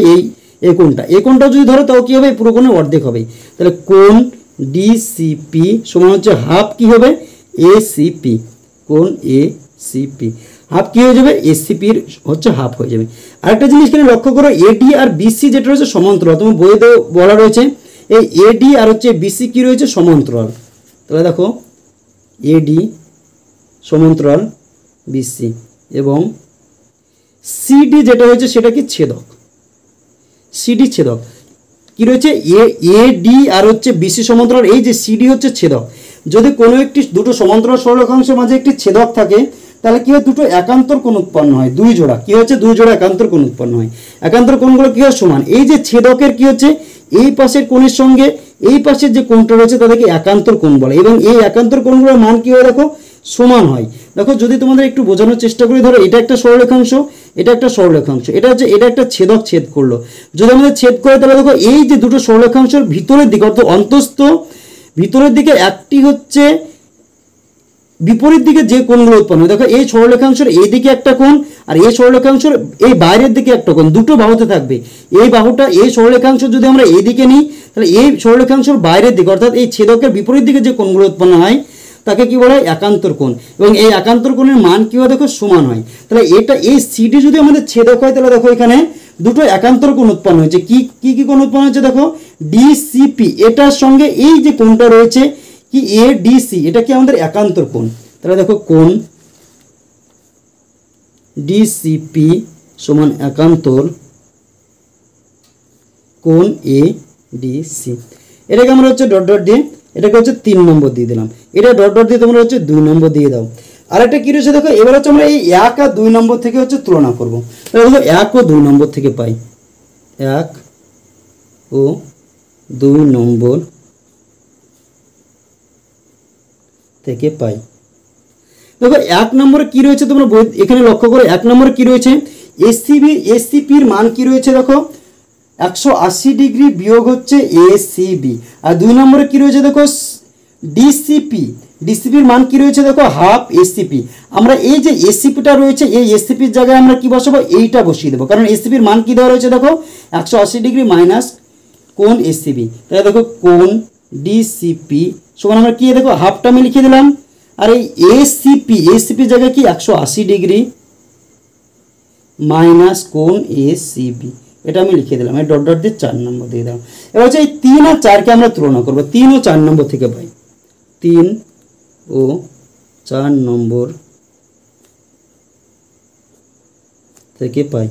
এই কোণটা। এই কোণটা যদি ধরো তাও কি হবে? পুরো কোণের অর্ধেক হবে। তাহলে কোণ DCP সমান হচ্ছে হাফ কি হবে? ACP। কোণ ACP হাফ কি হয়ে যাবে? ACP এর হচ্ছে হাফ হয়ে যাবে। আরেকটা জিনিস এখানে লক্ষ্য করো, AD আর BC যেটা রয়েছে সমান্তরাল, তোমার বইতে বলা রয়েছে এই AD আর হচ্ছে BC কি রয়েছে? সমান্তরাল। তাহলে দেখো AD সমান্তরাল BC এবং CD যেটা রয়েছে সেটা কি? ছেদক। CD ছেদক কি রয়েছে? AD আর হচ্ছে BC সমান্তরাল, এই যে CD হচ্ছে ছেদক। যদি কোনো একটি দুটো সমান্তরাল সরলরেখাংশের মাঝে একটি ছেদক থাকে তাহলে কি হয়? দুটো একান্তর কোণ উৎপন্ন হয়, দুই জোড়া কি হচ্ছে? দুই জোড়া একান্তর কোণ উৎপন্ন হয়। একান্তর কোণগুলো কি হয়? সমান। এই যে ছেদকের কি হচ্ছে? এই পাশের কোণের সঙ্গে এই পাশের যে কোণটা রয়েছে তাদেরকে একান্তর কোণ বলে এবং এই একান্তর কোণগুলোর মান কি হয়? দেখো সমান হয়। দেখো যদি তোমাদের একটু বোঝানোর চেষ্টা করি, ধরো এটা একটা সরলরেখাংশ, এটা একটা সরলরেখাংশ, এটা একটা ছেদক ছেদ করলো। যদি আমাদের ছেদ করে তাহলে দেখো এই যে দুটো সরলরেখাংশের ভিতরের দিকে অর্থাৎ অন্তস্থ ভিতরের দিকে একটি হচ্ছে বিপরীত দিকে যে কোণগুলো উৎপন্ন হয়, দেখো এই সরলরেখাংশের এই দিকে একটা কোণ আর এই সরলরেখাংশের এই বাইরের দিকে একটা কোণ, দুটো বাহুতে থাকবে। এই বাহুটা এই সরলরেখাংশ যদি আমরা এই দিকে নিই তাহলে এই সরলরেখাংশের বাইরের দিকে অর্থাৎ এই ছেদকের বিপরীত দিকে যে কোণগুলো উৎপন্ন হয় তাকে কি বলা হয় একান্তর কোণ, এবং এই একান্তর কোণের মান কি হয় দেখো সমান হয়। তাহলে এটা এই সিডি যদি আমাদের ছেদক হয় তাহলে দেখো এখানে দুটো একান্তর কোণ উৎপন্ন হয়েছে। কি কি কি কোণ উৎপন্ন হয়েছে দেখো, ডিসিপি এটার সঙ্গে এই যে কোণটা রয়েছে কি এডিসি, এটা কি আমাদের একান্তর কোণ। তাহলে দেখো কোণ ডিসিপি সমান একান্তর কোণ এ ডিসি। এটাকে আমরা হচ্ছে ডট ডট দিয়ে এটাকে হচ্ছে 3 নম্বর দিয়ে দিলাম, এটা ডট ডট দিয়ে তোমরা হচ্ছে 2 নম্বর দিয়ে দাও। আরেকটা কি রয়েছে দেখো, এবার হচ্ছে আমরা এই 1 আর 2 নম্বর থেকে হচ্ছে তুলনা করব। তাহলে দেখো 1 ও 2 নম্বর থেকে পাই, 1 ও 2 নম্বর থেকে পাই। দেখো 1 নম্বরে কি রয়েছে তোমরা এখানে লক্ষ্য করো, 1 নম্বরে কি রয়েছে এসিপির মান কি রয়েছে দেখো 180 ডিগ্রি বিয়োগ হচ্ছে এসিবি। আর 2 নম্বরে কি রয়েছে দেখো ডিসিপির মান কি রয়েছে দেখো হাফ এসিপি। আমরা এই যে এসিপিটা রয়েছে এই এসিপির জায়গায় আমরা কি বসাবো, এইটা বসিয়ে দেবো, কারণ এসিপির মান কি দেওয়া রয়েছে দেখো 180 ডিগ্রি মাইনাস কোণ এসিবি। তাহলে দেখো কোণ ডিসিপি সমান আমরা কি দেখো হাফটা আমি লিখে দিলাম, আর এই এসিপির জায়গায় কি 180 ডিগ্রি মাইনাস কোণ এসিবি, এটা আমি লিখে দিলাম, এই ডট ডট দিয়ে 4 নম্বর দিয়ে দিলাম। এবার হচ্ছে এই 3 আর 4কে আমরা তুলনা করবো, 3 ও 4 নম্বর থেকে পাই, 3 ও 4 নম্বর থেকে পাই,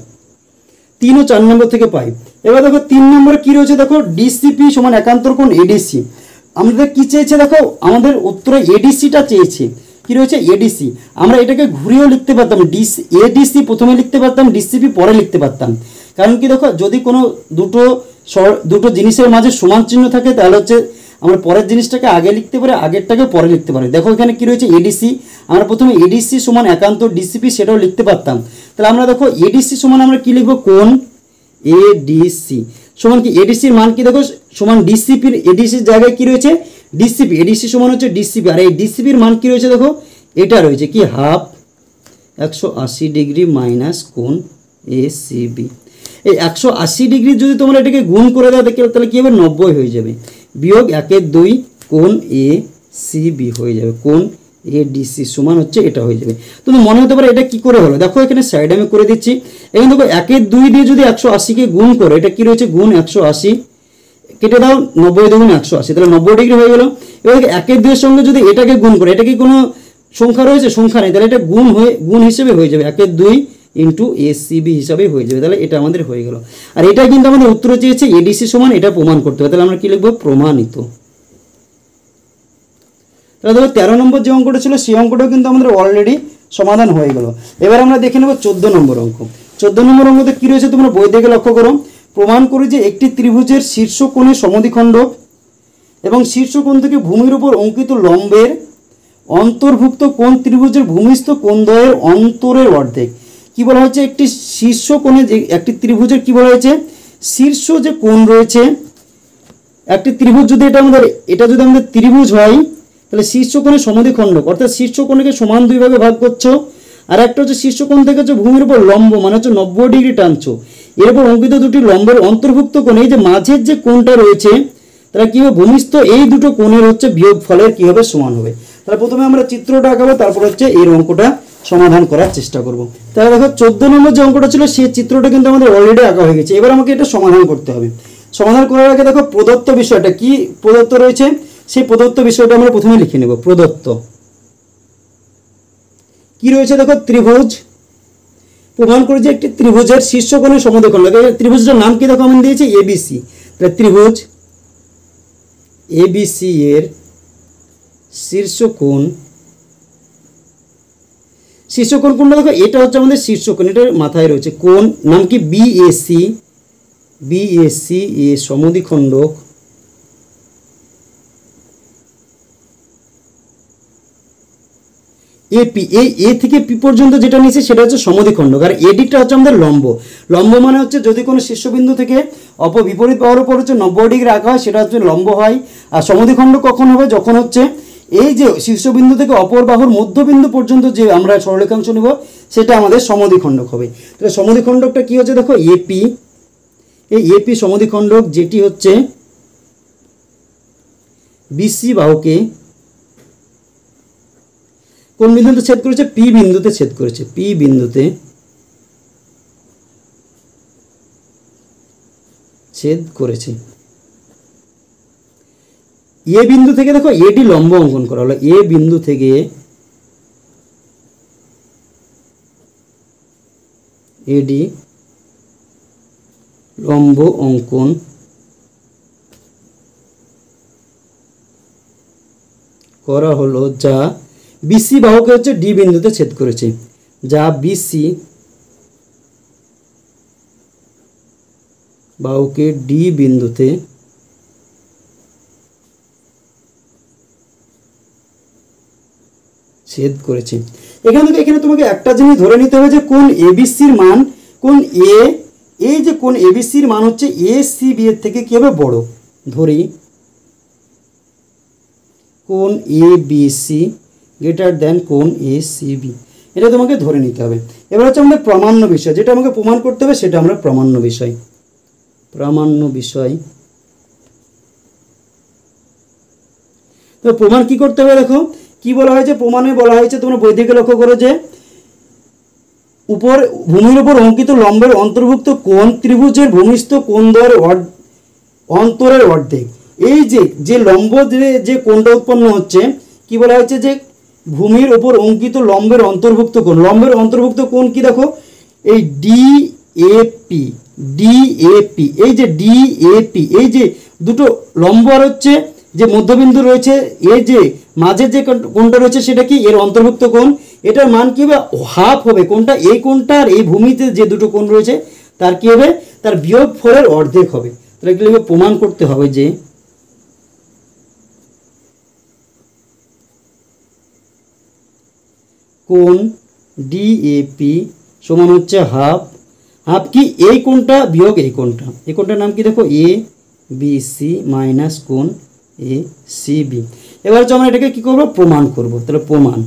3 ও 4 নম্বর থেকে পাই। এবার দেখো 3 নম্বরে কি রয়েছে দেখো ডিসিপি সমান একান্তর কোণ এডিসি। আমাদের কি চেয়েছে দেখো, আমাদের উত্তরে এডিসিটা চেয়েছে, কি রয়েছে এডিসি। আমরা এটাকে ঘুরিয়েও লিখতে পারতাম, এডিসি প্রথমে লিখতে পারতাম, ডিসিপি পরে লিখতে পারতাম। কারণ কি দেখো যদি কোনো দুটো জিনিসের মাঝে সমান চিহ্ন থাকে তাহলে হচ্ছে আমরা পরের জিনিসটাকে আগে লিখতে পারি, আগেরটাকে পরে লিখতে পারি। দেখো এখানে কি রয়েছে এডিসি, আমরা প্রথমে এডিসি সমান একান্তর ডিসিপি সেটাও লিখতে পারতাম। তাহলে আমরা দেখো এডিসি সমান আমরা কি লিখবো কোণ এডিসি সমান কি এডিসির মান কি দেখো সমান ডিসিপির, এডিসির জায়গায় কি রয়েছে ডিসিপি, এডিসি সমান হচ্ছে ডিসিপি, আর এই ডিসিপির মান কি রয়েছে দেখো এটা রয়েছে কি হাফ 180 ডিগ্রি মাইনাস কোণ এসিবি। এই 180 ডিগ্রি যদি তোমরা এটাকে গুণ করে দাও দেখে তাহলে কি হবে 90 হয়ে যাবে, বিয়োগ 1/2 কোণ এসিবি হয়ে যাবে, কোণ এডিসি সমান হচ্ছে এটা হয়ে যাবে। তুমি মনে হতে পারে এটা কি করে হলো, দেখো এখানে সাইডে আমি করে দিচ্ছি। এখানে দেখো 1/2 দিয়ে যদি 180কে গুণ করো, এটা কি রয়েছে গুণ 180, কেটে দাও 90 দ্বিগুণ 180, তাহলে 90 ডিগ্রি হয়ে গেল। এবার 1/2 এর সঙ্গে যদি এটাকে গুণ করে, এটা কি কোনো সংখ্যা রয়েছে, সংখ্যা নেই, তাহলে এটা গুণ হিসেবে হয়ে যাবে, 1/2 ইন্টু এসিবি হিসাবে হয়ে যাবে। তাহলে এটা আমাদের হয়ে গেল, আর এটা কিন্তু আমাদের উত্তর চেয়েছে এডিসি সমান, এটা প্রমাণ করতে হবে। তাহলে আমরা কি লিখবো প্রমাণিত। তাহলে ধরো 13 নম্বর যে অঙ্কটা ছিল সেই অঙ্কটাও কিন্তু আমাদের অলরেডি সমাধান হয়ে গেল। এবার আমরা দেখে নেব 14 নম্বর অঙ্ক। 14 নম্বর অঙ্কতে কি রয়েছে তোমরা বই থেকে লক্ষ্য করো, প্রমাণ করি যে একটি ত্রিভুজের শীর্ষ কোণের সমদ্বিখণ্ডক এবং শীর্ষকোণ থেকে ভূমির উপর অঙ্কিত লম্বের অন্তর্ভুক্ত কোণ ত্রিভুজের ভূমিস্থ কোণদ্বয়ের অন্তরের অর্ধেক। কি বলা হয়েছে, একটি শীর্ষ কোণে যে একটি ত্রিভুজের কি বলা হয়েছে শীর্ষ যে কোণ রয়েছে, একটি ত্রিভুজ যদি এটা যদি আমাদের ত্রিভুজ হয় তাহলে শীর্ষকোণের সমদ্বিখণ্ডক অর্থাৎ শীর্ষকোণকে সমান 2 ভাগে ভাগ করছো, আর একটা হচ্ছে শীর্ষকোণ থেকে হচ্ছে ভূমির উপর লম্ব মানে হচ্ছে 90 ডিগ্রি টানছো, এর উপর অঙ্কিত দুটি লম্বের অন্তর্ভুক্ত কোণ, এই যে মাঝের যে কোণটা রয়েছে তাহলে কি হবে ভূমিস্থ এই দুটো কোণের হচ্ছে বিয়োগফলের কি হবে সমান হবে। তাহলে প্রথমে আমরা চিত্রটা আঁকাবো, তারপর হচ্ছে এই অঙ্কটা সমাধান করার চেষ্টা করব। তাহলে দেখো 14 নম্বর যে অঙ্কটা ছিল সেই চিত্রটা কিন্তু আমাদের অলরেডি আঁকা হয়ে গেছে, এবার আমাকে এটা সমাধান করতে হবে। সমাধান করার আগে দেখো প্রদত্ত বিষয়টা কি প্রদত্ত রয়েছে, সেই প্রদত্ত বিষয়টা আমরা প্রথমে লিখে নেব। প্রদত্ত কি রয়েছে দেখো ত্রিভুজ, প্রমাণ করি যে একটি ত্রিভুজের শীর্ষকোণের সমদ্বিখণ্ডক, ত্রিভুজটার নাম কি দেখো আমি দিয়েছি এবিসি। তাহলে ত্রিভুজ এবিসি এর শীর্ষকোণ কোণটা দেখো এটা হচ্ছে আমাদের শীর্ষকোণ, এটার মাথায় রয়েছে কোণ নাম কি বিএসি এ সমদ্বিখণ্ডক এপি, এই এ থেকে পি পর্যন্ত যেটা নিয়েছে সেটা হচ্ছে সমদ্বিখণ্ডক, আর এডিটা হচ্ছে আমাদের লম্ব। লম্ব মানে হচ্ছে যদি কোনো শীর্ষবিন্দু থেকে বিপরীত বাহুর উপর হচ্ছে 90 ডিগ্রি আঁকা হয় সেটা হচ্ছে লম্ব হয়। আর সমদ্বিখণ্ডক কখন হবে, যখন হচ্ছে এই যে শীর্ষবিন্দু থেকে অপর বাহুর মধ্যবিন্দু পর্যন্ত যে আমরা সরলরেখাংশ নেব সেটা আমাদের সমদ্বিখণ্ডক হবে। তাহলে সমদ্বিখণ্ডকটা কি হচ্ছে দেখো এপি, এই এপি সমদ্বিখণ্ডক যেটি হচ্ছে বিসি বাহুকে কোন বিন্দুতে ছেদ করেছে? পি বিন্দুতে ছেদ করেছে, পি বিন্দুতে ছেদ করেছে। এ বিন্দু থেকে দেখো এডি লম্ব অঙ্কন করা হলো, এ বিন্দু থেকে এডি লম্ব অঙ্কন করা হলো, যা বিসি বাহুকে হচ্ছে ডি বিন্দুতে ছেদ করেছে, যা বিসি বাহুকে ডি বিন্দুতে ছেদ করেছে। এখানে তোমাকে একটা জিনিস ধরে নিতে হবে যে কোন এবিসির মান, কোন এই যে কোন এবিসির মান হচ্ছে এ সি বি এর থেকে কি হবে? বড়। ধরি কোন A B C greater than কোন এ সি বি, এটা তোমাকে ধরে নিতে হবে। এবার হচ্ছে আমাদের প্রামাণ্য বিষয়, যেটা আমাকে প্রমাণ করতে হবে সেটা আমরা প্রামাণ্য বিষয়। প্রামাণ্য বিষয় তো প্রমাণ কি করতে হবে? দেখো কি বলা হয়েছে প্রমাণে, বলা হয়েছে তোমরা বই থেকে লক্ষ্য করো যে ভূমির উপর অঙ্কিত লম্বের অন্তর্ভুক্ত কোণ ত্রিভুজের ভূমিস্থ কোণদ্বয়ের অন্তরের অর্ধেক। এই যে লম্ব যে কোণটা উৎপন্ন হচ্ছে, কি বলা হয়েছে যে ভূমির উপর অঙ্কিত লম্বের অন্তর্ভুক্ত কোণ, লম্বের অন্তর্ভুক্ত কোণ কি? দেখো এই ডিএপি, ডিএপি, এই যে ডিএপি, এই যে দুটো লম্ব আর হচ্ছে যে মধ্যবিন্দু রয়েছে, এই যে মাঝে যে কোণটা রয়েছে সেটা কি? এর অন্তর্ভুক্ত কোণ। এটার মান কি হবে? হাফ হবে। কোনটা? এই কোণটা আর এই ভূমিতে যে দুটো কোণ রয়েছে তার কি হবে? তার বিয়োগফলের অর্ধেক হবে। তাহলে কি লিখবে? প্রমাণ করতে হবে যে কোণ ডিএপি সমান হচ্ছে হাফ, হাফ কি? এই কোণটা বিয়োগ এই কোণটা। এই কোণটার নাম কি? দেখো এ বি সি মাইনাস কোণ এ সি বি। এবার হচ্ছে আমরা এটাকে কি করব? প্রমাণ করব। তাহলে প্রমাণ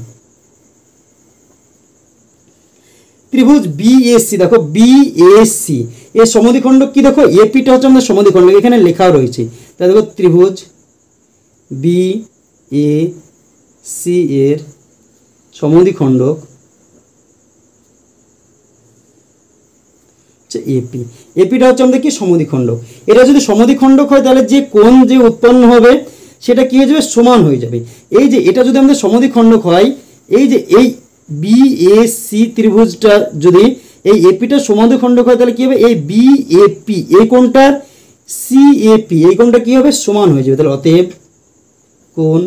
ত্রিভুজ বিএসি, দেখো বিএসি এর সমদ্বিখণ্ড কি? দেখো এপিটা হচ্ছে আমাদের সমদ্বিখণ্ড, এখানে লেখাও রয়েছে। তাহলে দেখো ত্রিভুজ বিএসি এর সমদ্বিখণ্ডক এপি, এপিটা হচ্ছে আমাদের কি? সমদ্বিখণ্ডক। এটা যদি সমদ্বিখণ্ডক হয় তাহলে যে কোণ যে উৎপন্ন হবে সেটা কি হয়ে যাবে? সমান হয়ে যাবে। এই যে এটা যদি আমাদের সমদ্বিখণ্ডক হয়, এই যে এই বিএসি ত্রিভুজটা যদি এই এপিটা সমদ্বিখণ্ডক হয় তাহলে কি হবে? এই বিএপি এই কোণটার সিএপি এই কোণটা কি হবে? সমান হয়ে যাবে। তাহলে অতএব কোণ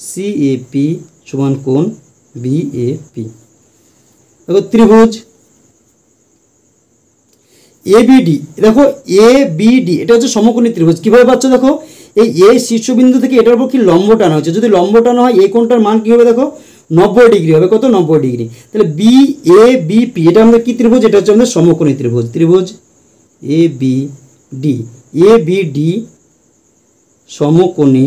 সিএপি সমান কোণ বিএপি। দেখো ত্রিভুজ এবিডি, দেখো এবিডি এটা হচ্ছে সমকোণী ত্রিভুজ। কিভাবে পাচ্ছ? দেখো এই এ শীর্ষবিন্দু থেকে এটার উপর কি লম্ব টানা হচ্ছে, যদি লম্ব টানা হয় এই কোণটার মান কি হবে? দেখো 90 ডিগ্রি হবে। কত? 90 ডিগ্রি। তাহলে বি এ বিপি এটা আমাদের কি ত্রিভুজ? এটা হচ্ছে আমাদের সমকোণী ত্রিভুজ। ত্রিভুজ এ বি ডি সমকোণী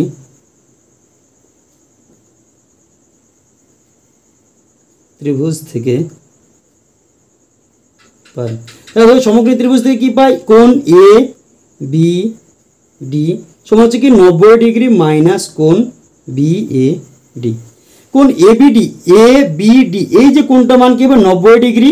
ত্রিভুজ থেকে পাই। তাহলে সমকোণী ত্রিভুজ থেকে কি পাই? কোণ এ বি ডি সমান হচ্ছে কি 90 ডিগ্রি মাইনাস কোণ বি এ ডি। কোণ এবিডি এবিডি এই যে কোণটা মান কি হবে? 90 ডিগ্রি।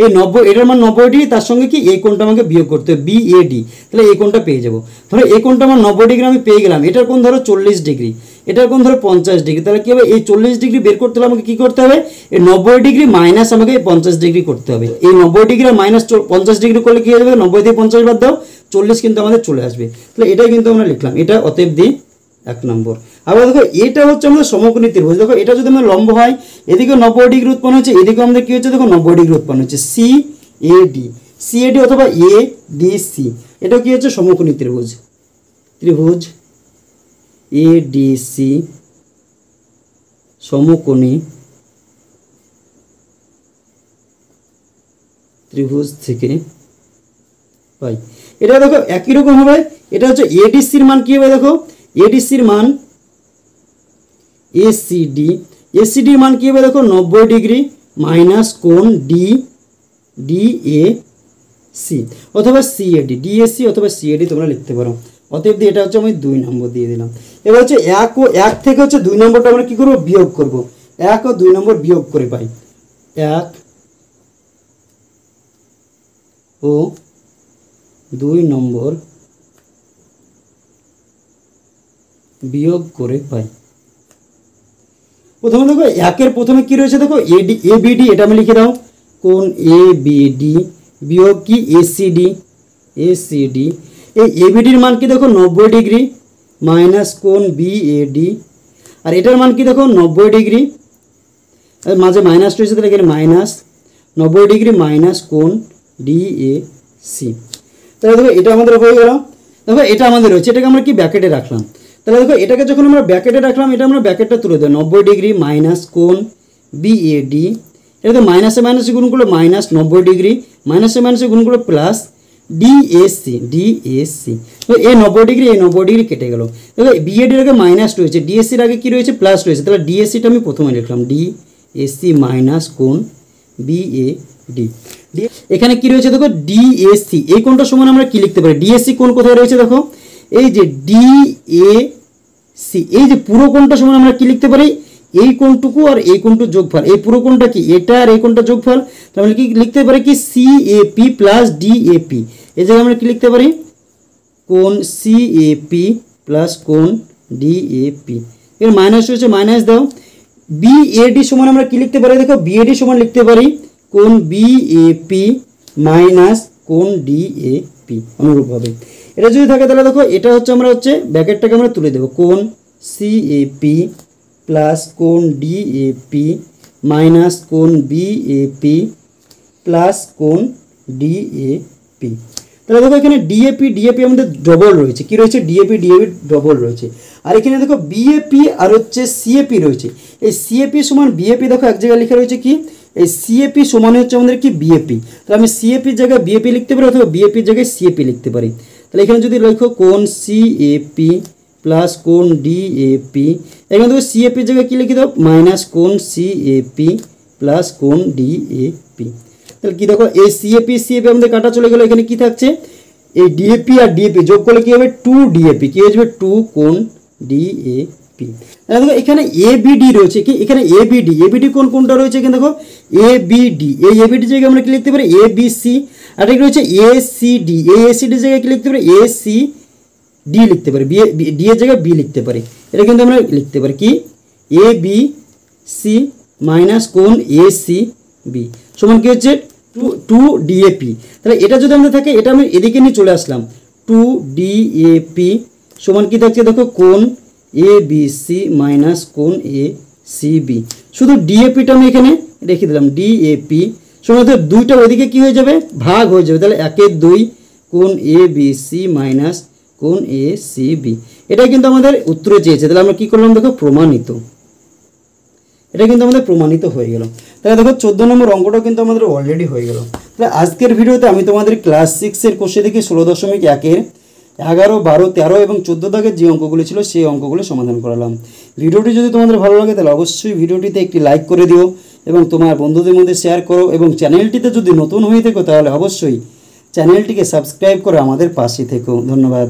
এই 90 এটার মান 90 ডিগ্রি, তার সঙ্গে কি এই কোণটা আমাকে বিয়োগ করতে হবে বিএডি। তাহলে এই কোণটা পেয়ে যাবো। ধরো এই কোণটা আমার 90 ডিগ্রি আমি পেয়ে গেলাম, এটার কোণ ধরো 40 ডিগ্রি, এটার কোণ ধরো 50 ডিগ্রি। তাহলে কি হবে? এই 40 ডিগ্রি বের করতে হলে আমাকে কি করতে হবে? এই 90 ডিগ্রি মাইনাস আমাকে 50 ডিগ্রি করতে হবে। এই 90 ডিগ্রি আর মাইনাস 50 ডিগ্রি করলে কি হয়ে যাবে? 90 থেকে 50 বাদ দাও, 40 কিন্তু আমাদের চলে আসবে। তাহলে এটাই কিন্তু আমরা লিখলাম, এটা অতএব দিই 1 নম্বর। আবার দেখো এটা হচ্ছে আমাদের সমকোণী ত্রিভুজ। দেখো এটা যদি আমার লম্ব হয়, এদিকে 90 ডিগ্রি উৎপন্ন হচ্ছে, এদিকে আমাদের কি হচ্ছে? দেখো 90 ডিগ্রি উৎপন্ন হচ্ছে। সিএডি অথবা এডিসি এটা কি হচ্ছে? সমকোণী ত্রিভুজ। ত্রিভুজ এডিসি সমকোণী ত্রিভুজ থেকে পাই। এটা দেখো একই রকম হবে। এটা হচ্ছে এডিসির মান কি হবে? দেখো এডিসির মান এসিডির মান কি হবে? দেখো 90 ডিগ্রি মাইনাস কোণ ডিএসি অথবা সিএডি, ডিএসি অথবা সিএডি তোমরা লিখতে পারো। অতএব দিয়ে এটা হচ্ছে আমি 2 নম্বর দিয়ে দিলাম। এবার হচ্ছে 1 থেকে হচ্ছে 2 নম্বরটা আমরা কি করব? বিয়োগ করব। 1 ও 2 নম্বর বিয়োগ করে পাই। 1 ও 2 নম্বর বিয়োগ করে পাই। প্রথমে দেখো 1 এর প্রথমে কি রয়েছে, দেখো এডি এবিডি, এটা আমি লিখে দাও, কোণ এবিডি বিয়োগ কি এসিডি, এসিডি। এই এবিডির মান কি দেখো 90 ডিগ্রি মাইনাস কোণ বিএডি, আর এটার মান কি দেখো 90 ডিগ্রি, মাঝে মাইনাস রয়েছে, তাহলে এখানে মাইনাস 90 ডিগ্রি মাইনাস কোণ ডিএসি। তাহলে দেখো এটা আমাদের হয়ে গেল। দেখো এটা আমাদের রয়েছে, এটাকে আমরা কি ব্র্যাকেটে রাখলাম। তাহলে দেখো এটাকে যখন আমরা ব্র্যাকেটে রাখলাম, এটা আমরা ব্র্যাকেটটা তুলে দেবো, 90 ডিগ্রি মাইনাস কোণ বিএডি, এটা তো মাইনাসে মাইনাসে গুণ করলে মাইনাস 90 ডিগ্রি, মাইনাসে মাইনাসে গুণ করলে প্লাস ডিএসি, ডিএসি। তো এই 90 ডিগ্রি এই 90 ডিগ্রি কেটে গেল। দেখো বিএডির আগে মাইনাস রয়েছে, ডিএসির আগে কি রয়েছে, প্লাস রয়েছে, তাহলে ডিএসিটা আমি প্রথমে লিখলাম, ডিএসি মাইনাস কোণ বিএডি। এখানে কি রয়েছে দেখো ডিএসি, এই কোণটা সমান আমরা কি লিখতে পারি, ডিএসি কোণ কোথায় রয়েছে দেখো, এই যে ডিএসি, এই যে পুরো কোণটা সমান আমরা কি লিখতে পারি, এই কোণটুকু আর এই কোণটু যোগফল, এই পুরো কোণটা কি এটা আর এই কোণটা যোগফল, তাহলে কি লিখতে পারি কি সিএপি প্লাস ডিএপি। এই জায়গায় আমরা কি লিখতে পারি, কোণ সিএপি প্লাস কোণ ডিএপি। এর মাইনাস রয়েছে, মাইনাস দাও। বিএডি সমান আমরা কি লিখতে পারি, দেখো বিএডি সমান লিখতে পারি কোণ বিএপি মাইনাস কোণ ডিএপি। অনুরূপভাবে এটা যদি থাকে তাহলে দেখো এটা হচ্ছে আমরা হচ্ছে ব্র্যাকেটটাকে আমরা তুলে দেবো, কোণ সিএপি প্লাস কোণ ডিএপি মাইনাস কোণ বিএপি প্লাস কোণ ডিএপি। তাহলে দেখো এখানে ডিএপি ডিএপি আমাদের ডবল রয়েছে, কি রয়েছে ডিএপি ডিএপি ডবল রয়েছে, আর এখানে দেখো বিএপি আর হচ্ছে সিএপি রয়েছে। এই সিএপি সমান বিএপি দেখো এক জায়গায় লেখা রয়েছে কি, এই সিএপি সমান হচ্ছে আমাদের কি বিএপি, তাহলে আমি সিএপির জায়গায় বিএপি লিখতে পারি অথবা বিএপির জায়গায় সিএপি লিখতে পারি। তাহলে এখানে যদি লেখো কোণ সিএপি প্লাস কোণ ডিএপি, এখানে দেখো সিএপির জায়গায় কি লিখে দাও মাইনাস কোণ সিএপি প্লাস কোণ ডিএপি। তাহলে কি দেখো এই সিএপি সিএপি আমাদের কাটা চলে গেল, এখানে কি থাকছে এই ডিএপি আর ডিএপি যোগ করলে কি হবে 2 ডিএপি, কি হয়ে যাবে 2 কোণ ডিএপি। দেখো এখানে এবিডি রয়েছে, কি এখানে এবিডি, এবিডি কোনটা রয়েছে এখানে দেখো এবিডি, এই এবিডি জায়গায় আমরা কি লিখতে পারি এবিসি, আর এটা রয়েছে এসিডি, এই এসিডি জায়গায় কি লিখতে পারি এসি ডি লিখতে পারি, ডি এর জায়গায় বি লিখতে পারি। এটা কিন্তু আমরা লিখতে পারি কি এ বি সি মাইনাস কোণ এ সি বি সমান কি হচ্ছে 2 ডিএপি। তাহলে এটা যদি আমাদের থাকে, এটা আমি এদিকে নিয়ে চলে আসলাম, 2 ডিএপি সমান কি থাকছে দেখো কোণ এ বি সি মাইনাস কোণ এ সি বি। শুধু ডিএপিটা আমি এখানে রেখে দিলাম, ডিএপি সমান দুইটা ওইদিকে কি হয়ে যাবে ভাগ হয়ে যাবে, তাহলে 1/2 কোণ এ বি সি মাইনাস কোণ এ সি বি। এটা কিন্তু আমাদের উত্তরে চেয়েছে, তাহলে আমরা কি করলাম দেখো প্রমাণিত, এটা কিন্তু আমাদের প্রমাণিত হয়ে গেল। তাহলে দেখো 14 নম্বর অঙ্কটা কিন্তু আমাদের অলরেডি হয়ে গেল। তাহলে আজকের ভিডিওতে আমি তোমাদের ক্লাস 6 কোষে থেকে 16.1 11, 12, 13 এবং 14 দাগের যে অঙ্কগুলি ছিল সেই অঙ্কগুলি সমাধান করালাম। ভিডিওটি যদি তোমাদের ভালো লাগে তাহলে অবশ্যই ভিডিওটিতে একটি লাইক করে দিও এবং তোমার বন্ধুদের মধ্যে শেয়ার করো, এবং চ্যানেলটিতে যদি নতুন হয়ে থাকো তাহলে অবশ্যই চ্যানেলটিকে সাবস্ক্রাইব করে আমাদের পাশে থেকো। ধন্যবাদ।